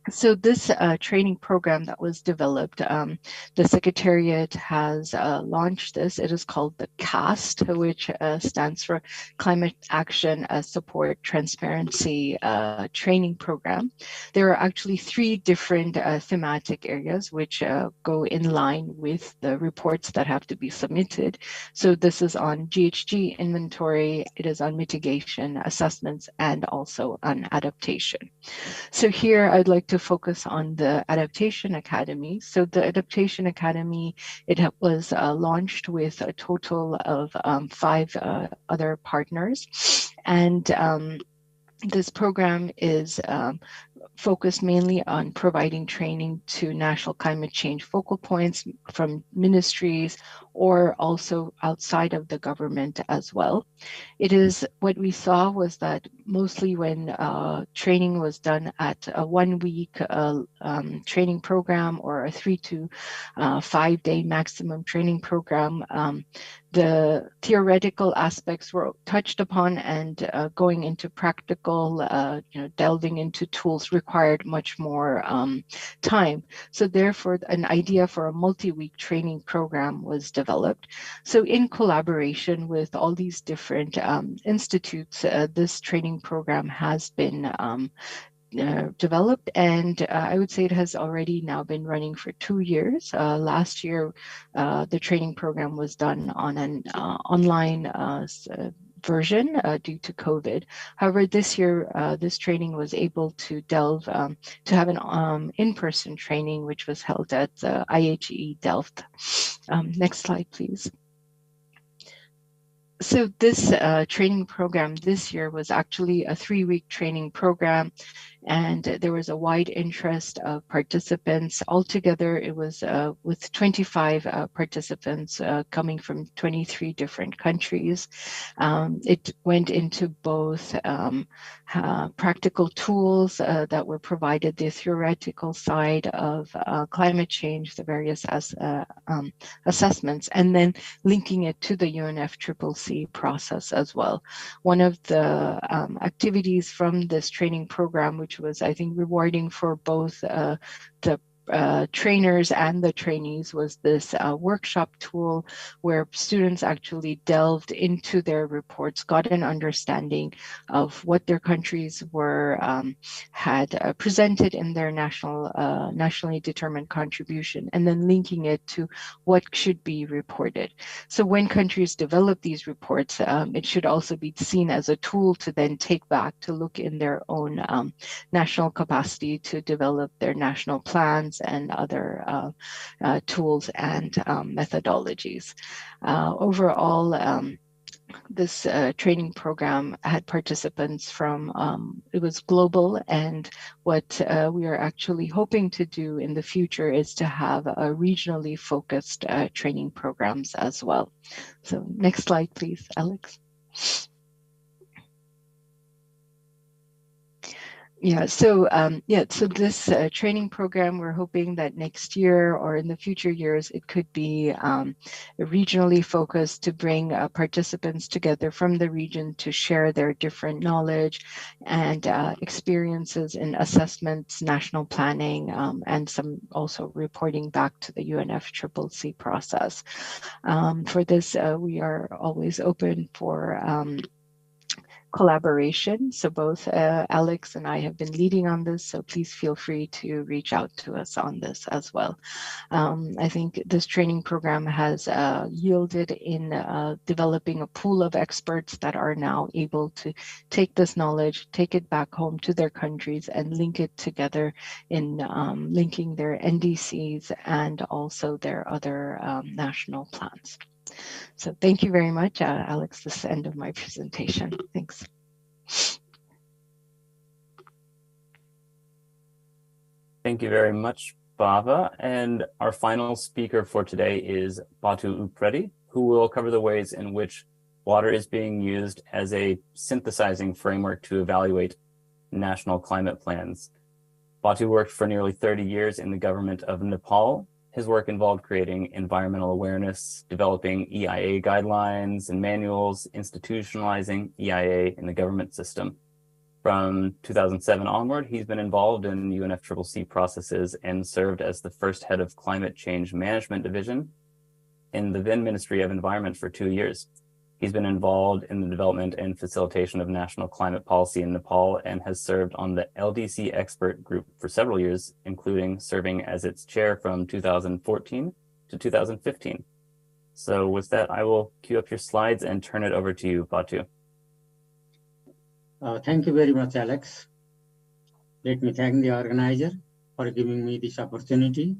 So this training program that was developed, the Secretariat has launched this. It is called the CAST, which stands for Climate Action Support Transparency Training Program. There are actually 3 different thematic areas which go in line with the reports that have to be submitted. So this is on GHG inventory, it is on mitigation assessments, and also on adaptation. So here I'd like to focus on the Adaptation Academy. So the Adaptation Academy, it was launched with a total of 5 other partners. And this program is focused mainly on providing training to national climate change focal points from ministries or also outside of the government as well. It is what we saw was that mostly when training was done at a 1-week training program or a 3 to 5 day maximum training program, the theoretical aspects were touched upon, and going into practical, delving into tools required much more time. So therefore, an idea for a multi-week training program was developed. So in collaboration with all these different institutes, this training program has been developed, and I would say it has already now been running for 2 years. Last year, the training program was done on an online version due to COVID. However, this year, this training was able to delve to have an in-person training, which was held at IHE Delft. Next slide, please. So this training program this year was actually a 3-week training program, and there was a wide interest of participants. Altogether, it was with 25 participants coming from 23 different countries. It went into both practical tools that were provided, the theoretical side of climate change, the various assessments, and then linking it to the UNFCCC process as well. One of the activities from this training program, which was, I think, rewarding for both the trainers and the trainees, was this workshop tool where students actually delved into their reports, got an understanding of what their countries were had presented in their nationally determined contribution, and then linking it to what should be reported. So when countries develop these reports, it should also be seen as a tool to then take back to look in their own national capacity to develop their national plans and other tools and methodologies. Overall, this training program had participants from, it was global, and what we are actually hoping to do in the future is to have a regionally focused training programs as well. So next slide, please, Alex. Yeah, so so this training program, we're hoping that next year or in the future years, it could be regionally focused to bring participants together from the region to share their different knowledge and experiences in assessments, national planning, and some also reporting back to the UNFCCC process. For this, we are always open for collaboration. So both Alex and I have been leading on this, so please feel free to reach out to us on this as well. I think this training program has yielded in developing a pool of experts that are now able to take this knowledge, take it back home to their countries, and link it together in linking their NDCs and also their other national plans. So thank you very much, Alex. This is the end of my presentation. Thanks. Thank you very much, Bava. And our final speaker for today is Batu Upredi, who will cover the ways in which water is being used as a synthesizing framework to evaluate national climate plans. Batu worked for nearly 30 years in the government of Nepal. His work involved creating environmental awareness, developing EIA guidelines and manuals, institutionalizing EIA in the government system. From 2007 onward, he's been involved in UNFCCC processes and served as the first head of Climate Change Management Division in the then Ministry of Environment for 2 years. He's been involved in the development and facilitation of national climate policy in Nepal and has served on the LDC expert group for several years, including serving as its chair from 2014 to 2015. So with that, I will queue up your slides and turn it over to you, Batu. Thank you very much, Alex. Let me thank the organizer for giving me this opportunity.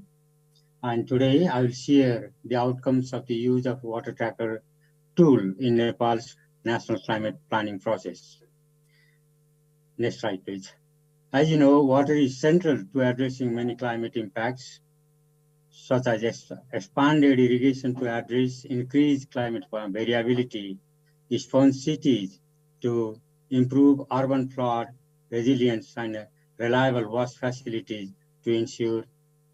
And today I will share the outcomes of the use of water tracker tool in Nepal's national climate planning process. Next slide, please. As you know, water is central to addressing many climate impacts, such as expanded irrigation to address increased climate variability, response cities to improve urban flood resilience and reliable wash facilities to ensure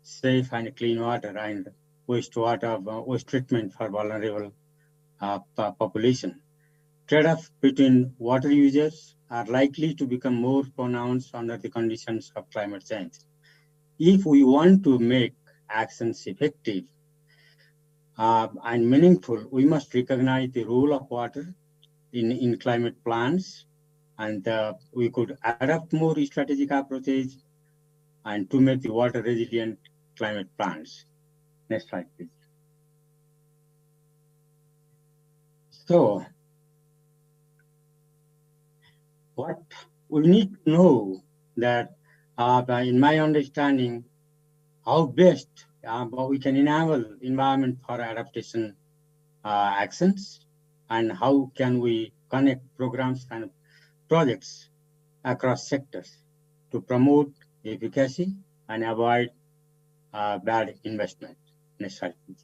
safe and clean water and waste treatment for vulnerable population. Trade-offs between water users are likely to become more pronounced under the conditions of climate change. If we want to make actions effective and meaningful, we must recognize the role of water in climate plans, and we could adopt more strategic approaches and to make the water resilient climate plans. Next slide, please. So, what we need to know that, in my understanding, how best we can enable environment for adaptation actions, and how can we connect programs and projects across sectors to promote efficacy and avoid bad investment. Next slide, please.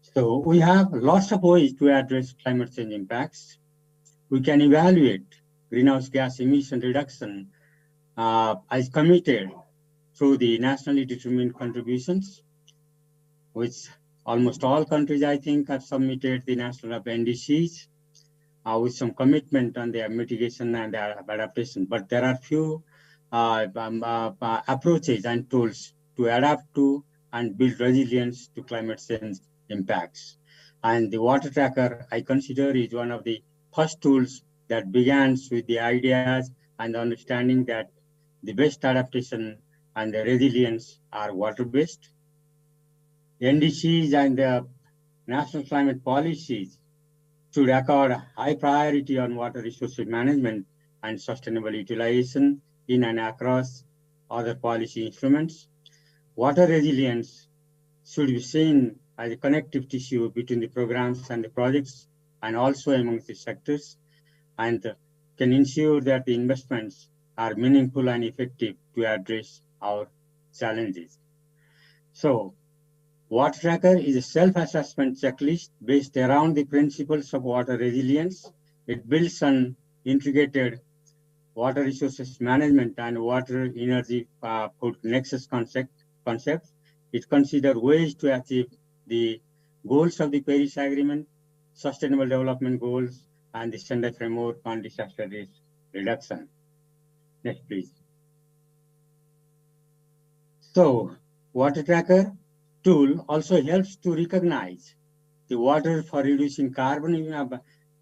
So we have lots of ways to address climate change impacts. We can evaluate greenhouse gas emission reduction as committed through the nationally determined contributions, which almost all countries, I think, have submitted the national NDCs with some commitment on their mitigation and their adaptation. But there are few approaches and tools to adapt to and build resilience to climate change impacts. And the water tracker, I consider, is one of the first tools that begins with the ideas and the understanding that the best adaptation and the resilience are water-based. NDCs and the national climate policies should accord high priority on water resources management and sustainable utilization in and across other policy instruments. Water resilience should be seen as a connective tissue between the programs and the projects and also among the sectors, and can ensure that the investments are meaningful and effective to address our challenges. So, Water Tracker is a self-assessment checklist based around the principles of water resilience. It builds on integrated water resources management and water energy nexus concepts. It considers ways to achieve the goals of the Paris Agreement, Sustainable Development Goals, and the Sendai Framework on Disaster Risk Reduction. Next, please. So, Water Tracker tool also helps to recognize the water for reducing carbon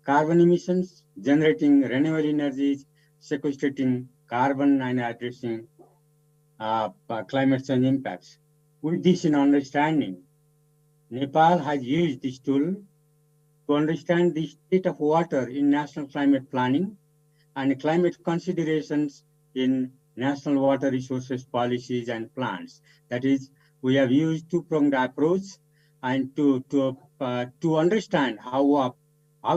emissions, generating renewable energies, sequestrating carbon, and addressing climate change impacts. With this in understanding, Nepal has used this tool to understand the state of water in national climate planning and climate considerations in national water resources policies and plans. That is, we have used two-pronged approach and to understand how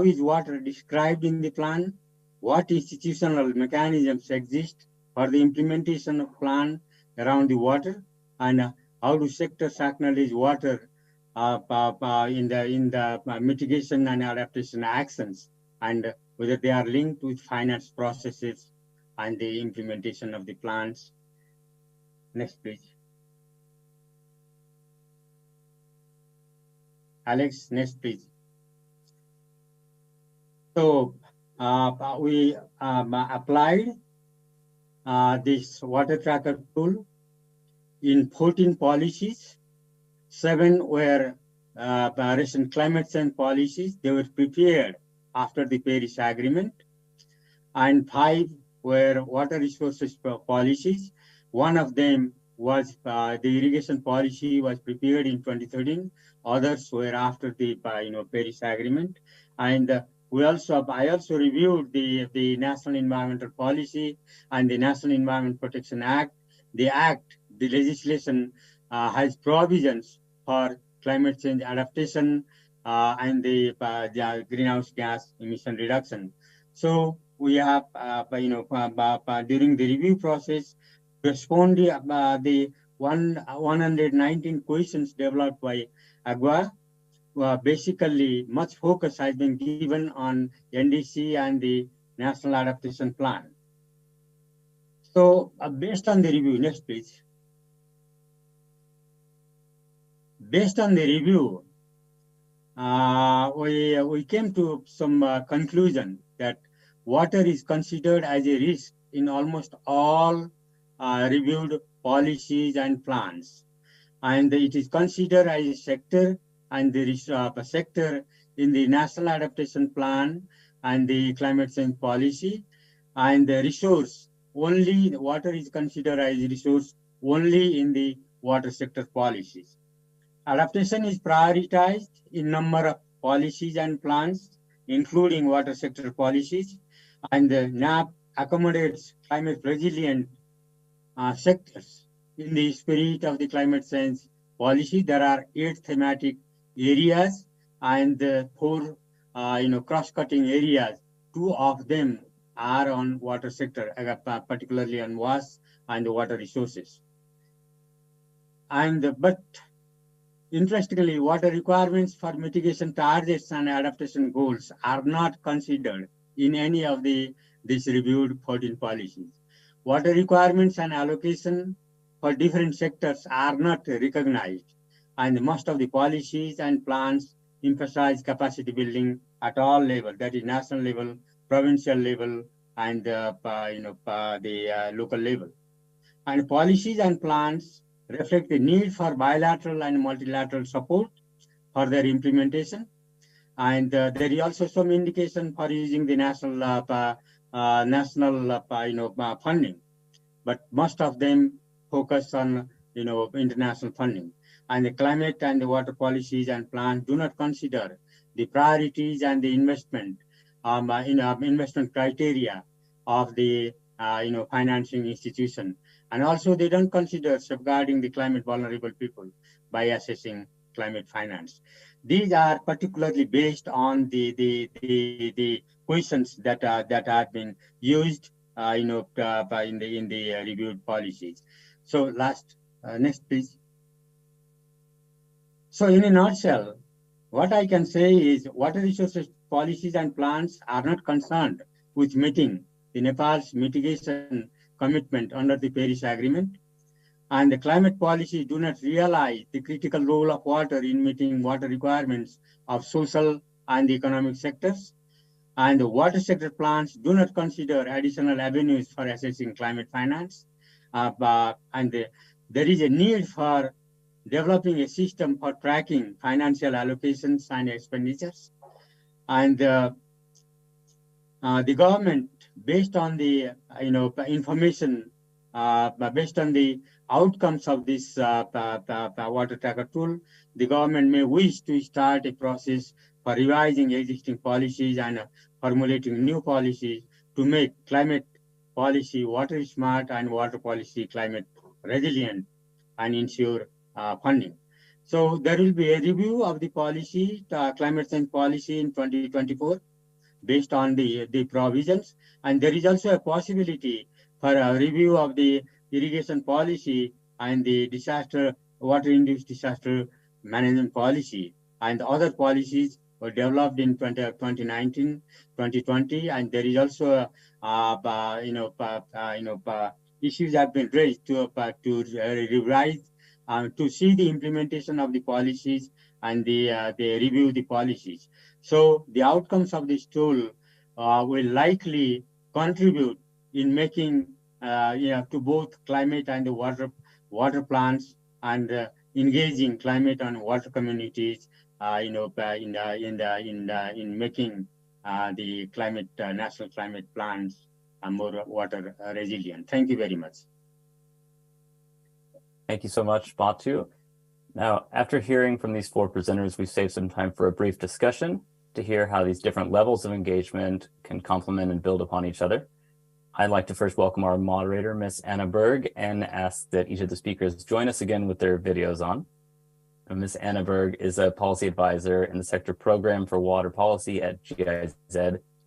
is water described in the plan, what institutional mechanisms exist for the implementation of plan, around the water, and how do sectors acknowledge water in the mitigation and adaptation actions, and whether they are linked with finance processes and the implementation of the plans. Next, please. Alex, next, please. So we applied this water tracker tool in 14 policies. 7 were recent climate change policies. They were prepared after the Paris Agreement. And 5 were water resources policies. One of them was the irrigation policy was prepared in 2013. Others were after the Paris Agreement. And I also reviewed the National Environmental Policy and the National Environment Protection Act. The legislation has provisions for climate change adaptation and the greenhouse gas emission reduction. So we have, during the review process, responded the 119 questions developed by AGWA. Basically, much focus has been given on NDC and the National Adaptation Plan. So based on the review, next please. Based on the review, we came to some conclusion that water is considered as a risk in almost all reviewed policies and plans. And it is considered as a sector, and there is a sector in the National Adaptation Plan and the climate change policy. And the resource, only the water is considered as a resource only in the water sector policies. Adaptation is prioritized in number of policies and plans, including water sector policies, and the NAP accommodates climate resilient sectors. In the spirit of the climate change policy, there are 8 thematic areas and 4 cross-cutting areas. 2 of them are on water sector, particularly on WAS and the water resources. But interestingly, water requirements for mitigation targets and adaptation goals are not considered in any of these reviewed 14 policies. Water requirements and allocation for different sectors are not recognized, and most of the policies and plans emphasize capacity building at all levels, that is national level, provincial level, and the local level. And policies and plans reflect the need for bilateral and multilateral support for their implementation. And there is also some indication for using the national funding, but most of them focus on international funding. And the climate and the water policies and plans do not consider the priorities and the investment investment criteria of the financing institution. And also they don't consider safeguarding the climate vulnerable people by assessing climate finance. These are particularly based on the questions that have been used in the reviewed policies. So next please. So in a nutshell, what I can say is water resources policies and plans are not concerned with meeting the Nepal's mitigation commitment under the Paris Agreement, and the climate policies do not realize the critical role of water in meeting water requirements of social and economic sectors. And the water sector plans do not consider additional avenues for assessing climate finance. There is a need for developing a system for tracking financial allocations and expenditures. And the government, based on the information, based on the outcomes of this water tracker tool, the government may wish to start a process for revising existing policies and formulating new policies to make climate policy water smart and water policy climate resilient and ensure funding. So there will be a review of the policy, climate change policy in 2024 based on the provisions. And there is also a possibility for a review of the irrigation policy and the water-induced disaster management policy, and other policies were developed in 2019, 2020, and there is also issues have been raised to revise to see the implementation of the policies, and they review the policies. So the outcomes of this tool will likely contribute in making to both climate and the water plans, and engaging climate and water communities in making the climate national climate plans more water resilient. Thank you very much. Thank you so much, Batu. Now, after hearing from these four presenters, we've saved some time for a brief discussion to hear how these different levels of engagement can complement and build upon each other. I'd like to first welcome our moderator, Ms. Anna Berg, and ask that each of the speakers join us again with their videos on. Ms. Anna Berg is a policy advisor in the Sector Program for Water Policy at GIZ,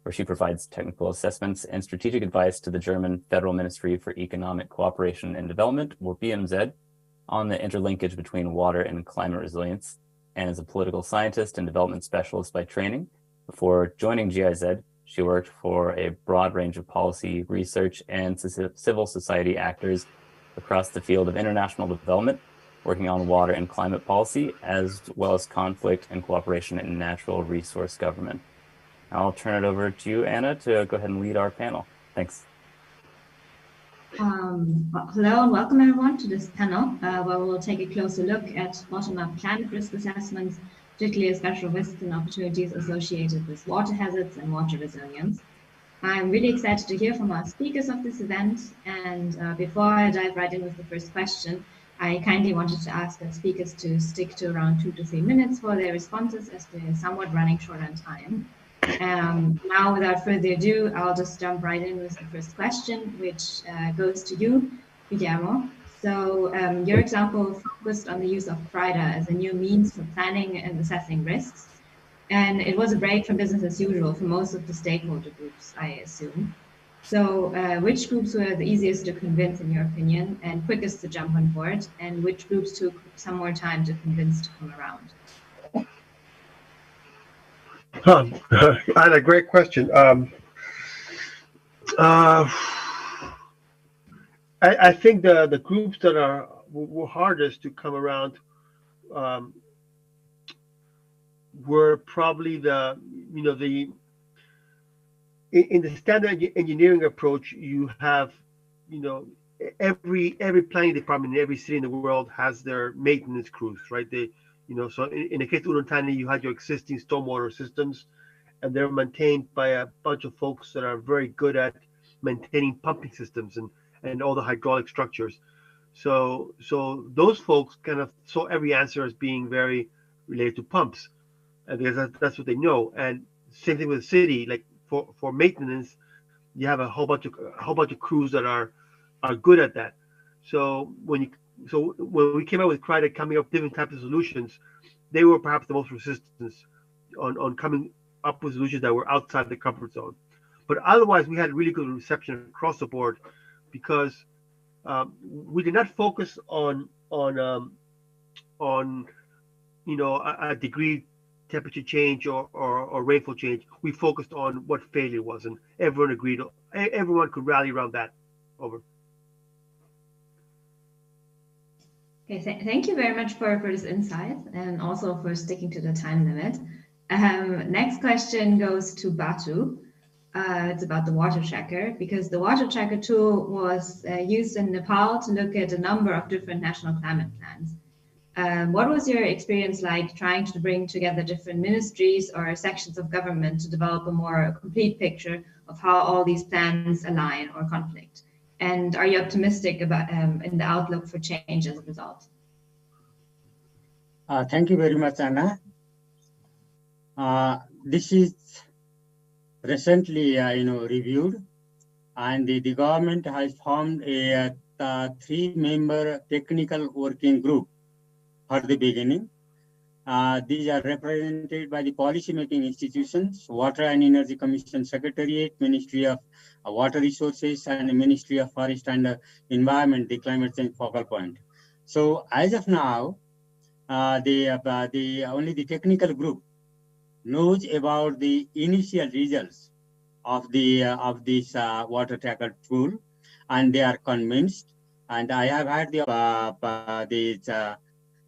where she provides technical assessments and strategic advice to the German Federal Ministry for Economic Cooperation and Development, or BMZ, on the interlinkage between water and climate resilience, and is a political scientist and development specialist by training. Before joining GIZ, she worked for a broad range of policy, research, and civil society actors across the field of international development, working on water and climate policy, as well as conflict and cooperation in natural resource government. I'll turn it over to you, Anna, to go ahead and lead our panel. Thanks. Hello and welcome everyone to this panel, where we'll take a closer look at bottom-up climate risk assessments, particularly special risks and opportunities associated with water hazards and water resilience. I'm really excited to hear from our speakers of this event, and before I dive right in with the first question, I kindly wanted to ask our speakers to stick to around 2 to 3 minutes for their responses, as they're somewhat running short on time. Now, without further ado, I'll just jump right in with the first question, which goes to you, Guillermo. So your example focused on the use of CRIDA as a new means for planning and assessing risks. And it was a break from business as usual for most of the stakeholder groups, I assume. So which groups were the easiest to convince, in your opinion, and quickest to jump on board? And which groups took some more time to convince to come around? Anna, great question. I think the groups that were hardest to come around were probably in the standard engineering approach, you have, every planning department in every city in the world has their maintenance crews, right? So in the case of Uruntaini, you had your existing stormwater systems, and they're maintained by a bunch of folks that are very good at maintaining pumping systems and all the hydraulic structures. So those folks kind of saw every answer as being very related to pumps, because that's what they know. And same thing with the city, like for maintenance, you have a whole bunch of crews that are good at that. So when we came out with CRIDA, coming up with different types of solutions, they were perhaps the most resistant on coming up with solutions that were outside the comfort zone. But otherwise, we had really good reception across the board, because we did not focus on a degree temperature change or rainfall change. We focused on what failure was, and everyone agreed. Everyone could rally around that. Over. Okay, thank you very much for this insight, and also for sticking to the time limit. Next question goes to Batu. It's about the water tracker, because the water tracker tool was used in Nepal to look at a number of different national climate plans. What was your experience like trying to bring together different ministries or sections of government to develop a more complete picture of how all these plans align or conflict? And are you optimistic about in the outlook for change as a result? Thank you very much, Anna. This is recently, reviewed, and the government has formed a 3-member technical working group for the beginning. These are represented by the policy-making institutions, Water and Energy Commission Secretariat, Ministry of Water Resources, and the Ministry of Forest and Environment, the climate change focal point. So as of now, only the technical group knows about the initial results of this water tracker tool, and they are convinced. And I have had the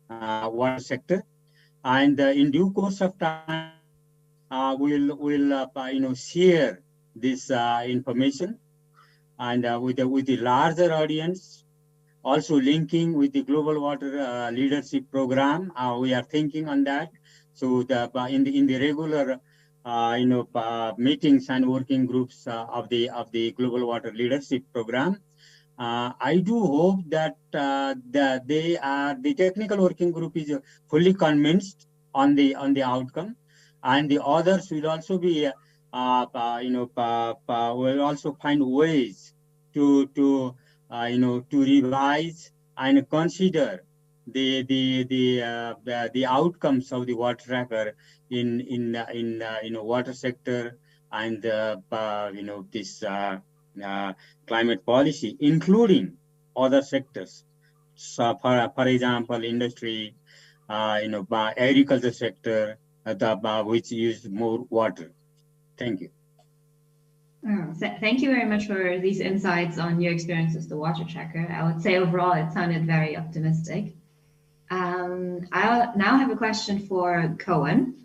water sector, and in due course of time, we'll share this information, and with the larger audience, also linking with the Global Water Leadership Program. We are thinking on that. So in the regular meetings and working groups of the Global Water Leadership Program, I do hope that the technical working group is fully convinced on the outcome, and the others will also be will also find ways to revise and consider the outcomes of the water tracker in water sector and this climate policy, including other sectors. So for example, industry, agriculture sector, which use more water. Thank you. Thank you very much for these insights on your experience with the water tracker. I would say overall it sounded very optimistic. I now have a question for Cohen.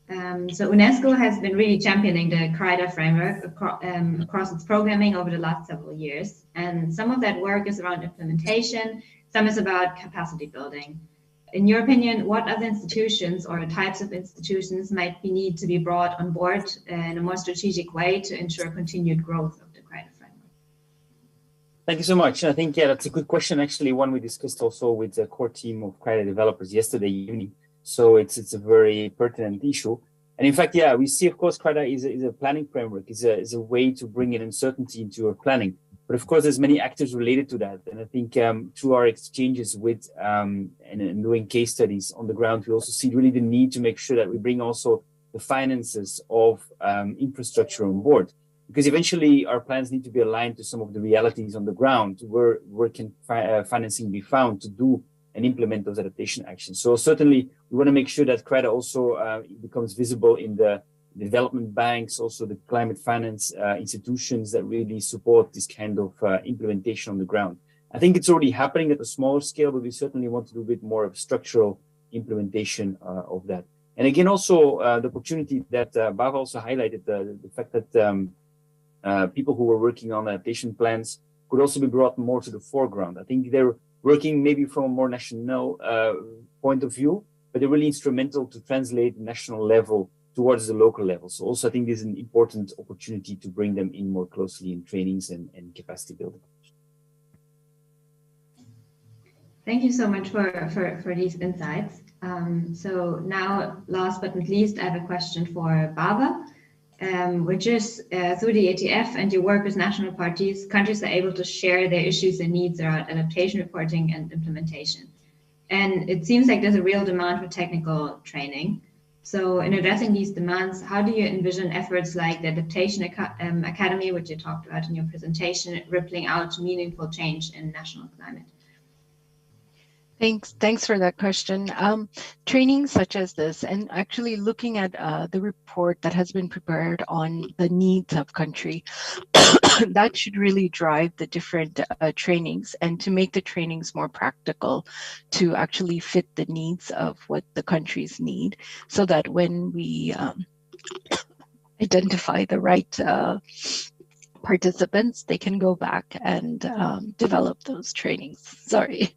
So UNESCO has been really championing the CRIDA framework across its programming over the last several years. And some of that work is around implementation, some is about capacity building. In your opinion, what other institutions or types of institutions might need to be brought on board in a more strategic way to ensure continued growth of the CRIDA framework? Thank you so much. I think, yeah, that's a good question. Actually, one we discussed also with the core team of CRIDA developers yesterday evening. So it's a very pertinent issue. And in fact, yeah, we see, of course, CRIDA is a planning framework, is a way to bring in uncertainty into your planning. But of course, there's many actors related to that. And I think through our exchanges with and doing case studies on the ground, we also see really the need to make sure that we bring also the finances of infrastructure on board. Because eventually our plans need to be aligned to some of the realities on the ground, where can financing be found to do and implement those adaptation actions. So certainly we want to make sure that CRIDA also becomes visible in the development banks, also the climate finance institutions that really support this kind of implementation on the ground. I think it's already happening at a smaller scale, but we certainly want to do a bit more of structural implementation of that. And again, also the opportunity that Bava also highlighted, the fact that people who were working on adaptation plans could also be brought more to the foreground. I think they're working maybe from a more national point of view, but they're really instrumental to translate the national level towards the local level. So also I think this is an important opportunity to bring them in more closely in trainings and capacity building. Thank you so much for these insights. So now, last but not least, I have a question for Bava, which is through the ATF and your work with national parties, countries are able to share their issues and needs around adaptation reporting and implementation. And it seems like there's a real demand for technical training. So in addressing these demands, how do you envision efforts like the Adaptation Academy, which you talked about in your presentation, rippling out to meaningful change in national climate? Thanks for that question. Training such as this, and actually looking at the report that has been prepared on the needs of country, that should really drive the different trainings and to make the trainings more practical to actually fit the needs of what the countries need, so that when we identify the right participants, they can go back and develop those trainings. Sorry.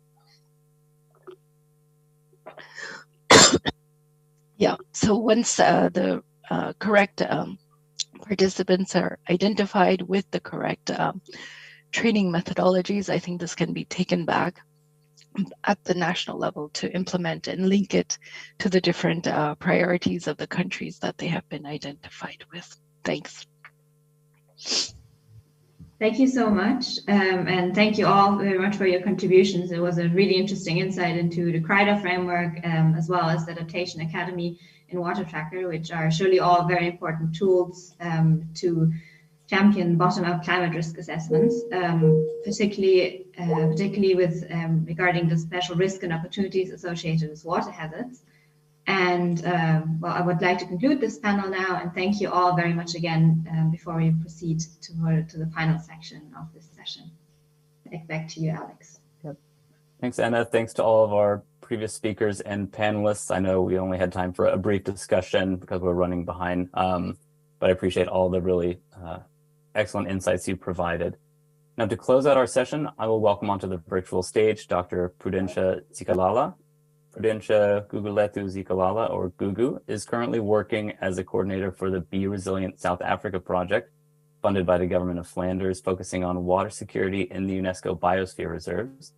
Yeah, so once the correct participants are identified with the correct training methodologies, I think this can be taken back at the national level to implement and link it to the different priorities of the countries that they have been identified with. Thanks. Thank you so much. And thank you all very much for your contributions. It was a really interesting insight into the CRIDA framework, as well as the Adaptation Academy and Water Tracker, which are surely all very important tools to champion bottom-up climate risk assessments, particularly with regarding the special risk and opportunities associated with water hazards. And well, I would like to conclude this panel now and thank you all very much again before we proceed to the final section of this session. Back to you, Alex. Yep. Thanks, Anna. Thanks to all of our previous speakers and panelists. I know we only had time for a brief discussion because we're running behind, but I appreciate all the really excellent insights you provided. Now, to close out our session, I will welcome onto the virtual stage Dr. Prudentia Zikalala. Prudentia Guguletu Zikalala, or Gugu, is currently working as a coordinator for the Be Resilient South Africa project, funded by the government of Flanders, focusing on water security in the UNESCO biosphere reserves.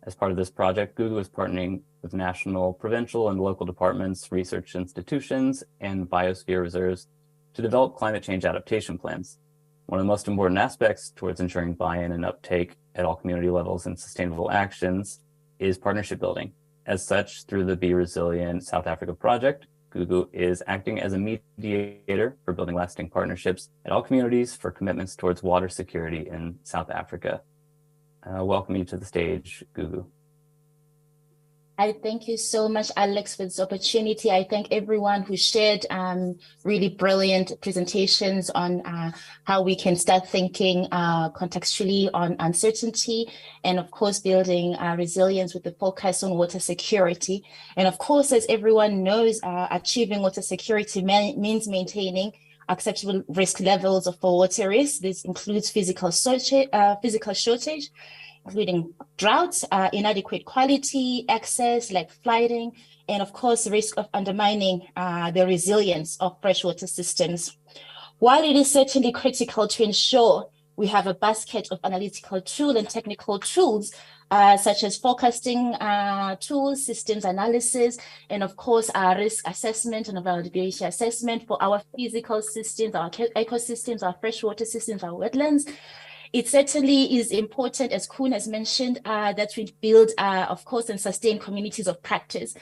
As part of this project, Gugu is partnering with national, provincial, and local departments, research institutions, and biosphere reserves to develop climate change adaptation plans. One of the most important aspects towards ensuring buy-in and uptake at all community levels and sustainable actions is partnership building. As such, through the Be Resilient South Africa project, Gugu is acting as a mediator for building lasting partnerships at all communities for commitments towards water security in South Africa. Welcome you to the stage, Gugu. I thank you so much, Alex, for this opportunity. I thank everyone who shared really brilliant presentations on how we can start thinking contextually on uncertainty and, of course, building resilience with the focus on water security. And, of course, as everyone knows, achieving water security means maintaining acceptable risk levels for water risk. This includes physical shortage, including droughts, inadequate quality, access like flooding, and of course, risk of undermining the resilience of freshwater systems. While it is certainly critical to ensure we have a basket of analytical tools and technical tools, such as forecasting tools, systems analysis, and of course, our risk assessment and availability assessment for our physical systems, our ecosystems, our freshwater systems, our wetlands. It certainly is important, as Koen has mentioned, that we build, of course, and sustain communities of practice.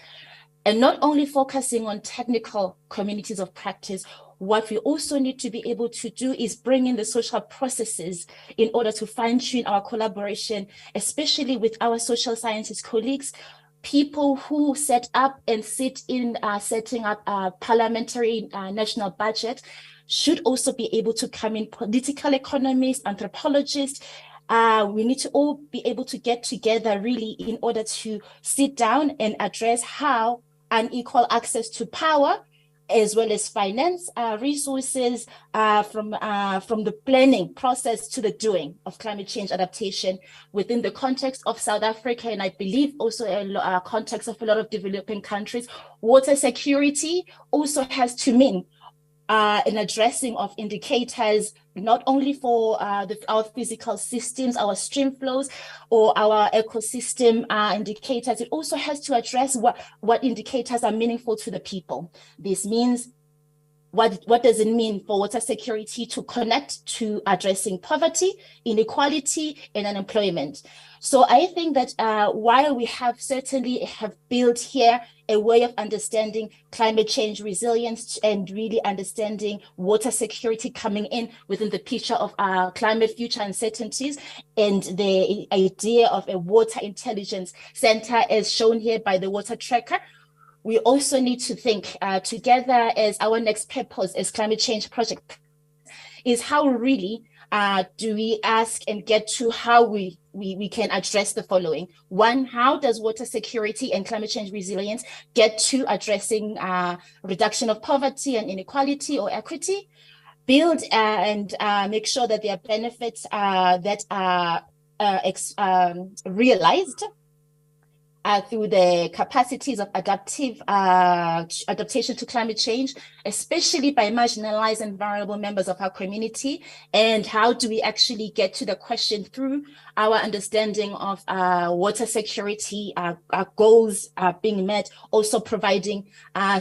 And not only focusing on technical communities of practice, what we also need to be able to do is bring in the social processes in order to fine-tune our collaboration, especially with our social sciences colleagues, people who set up and sit in setting up a parliamentary national budget, should also be able to come in, political economists, anthropologists. We need to all be able to get together really in order to sit down and address how unequal access to power, as well as finance, resources from the planning process to the doing of climate change adaptation within the context of South Africa, and I believe also a context of a lot of developing countries. Water security also has to mean an addressing of indicators, not only for our physical systems, our stream flows, or our ecosystem indicators. It also has to address what indicators are meaningful to the people. This means what does it mean for water security to connect to addressing poverty, inequality, and unemployment. So I think that while we certainly have built here a way of understanding climate change resilience and really understanding water security coming in within the picture of our climate future uncertainties, and the idea of a water intelligence center as shown here by the water tracker, we also need to think together as our next purpose as climate change project is how really do we ask and get to how we can address the following. One, how does water security and climate change resilience get to addressing reduction of poverty and inequality or equity? Build and make sure that there are benefits that are realized through the capacities of adaptation to climate change, especially by marginalized and vulnerable members of our community. And how do we actually get to the question through our understanding of water security, our goals being met, also providing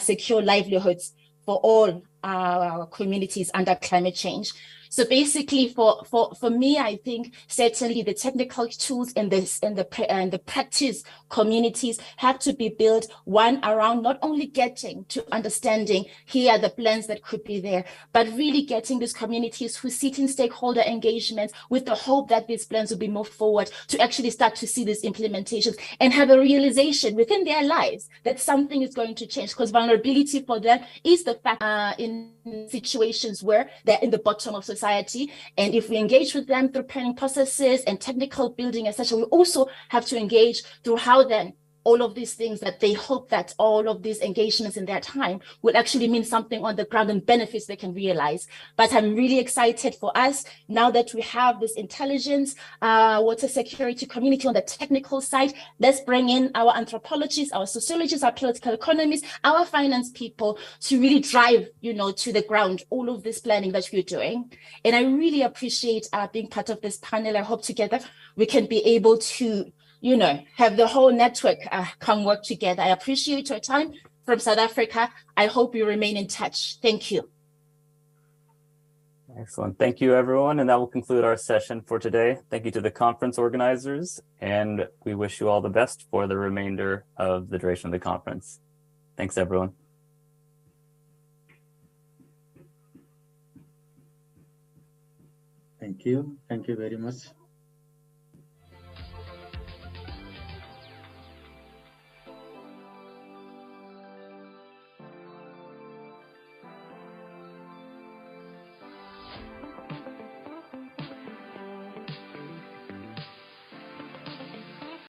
secure livelihoods for all our communities under climate change. So basically, for me, I think certainly the technical tools and the practice communities have to be built one around not only getting to understanding here are the plans that could be there, but really getting these communities who sit in stakeholder engagements with the hope that these plans will be moved forward to actually start to see these implementations and have a realization within their lives that something is going to change, because vulnerability for them is the fact in situations where they're in the bottom of society. And if we engage with them through planning processes and technical building, etc., we also have to engage through how then all of these things that they hope that all of these engagements in their time will actually mean something on the ground and benefits they can realize. But I'm really excited for us now that we have this intelligence, water security community on the technical side. Let's bring in our anthropologists, our sociologists, our political economists, our finance people to really drive, to the ground all of this planning that we're doing. And I really appreciate being part of this panel. I hope together we can be able to have the whole network come work together. I appreciate your time from South Africa. I hope you remain in touch. Thank you. Excellent. Thank you, everyone. And that will conclude our session for today. Thank you to the conference organizers, and we wish you all the best for the remainder of the duration of the conference. Thanks, everyone. Thank you. Thank you very much.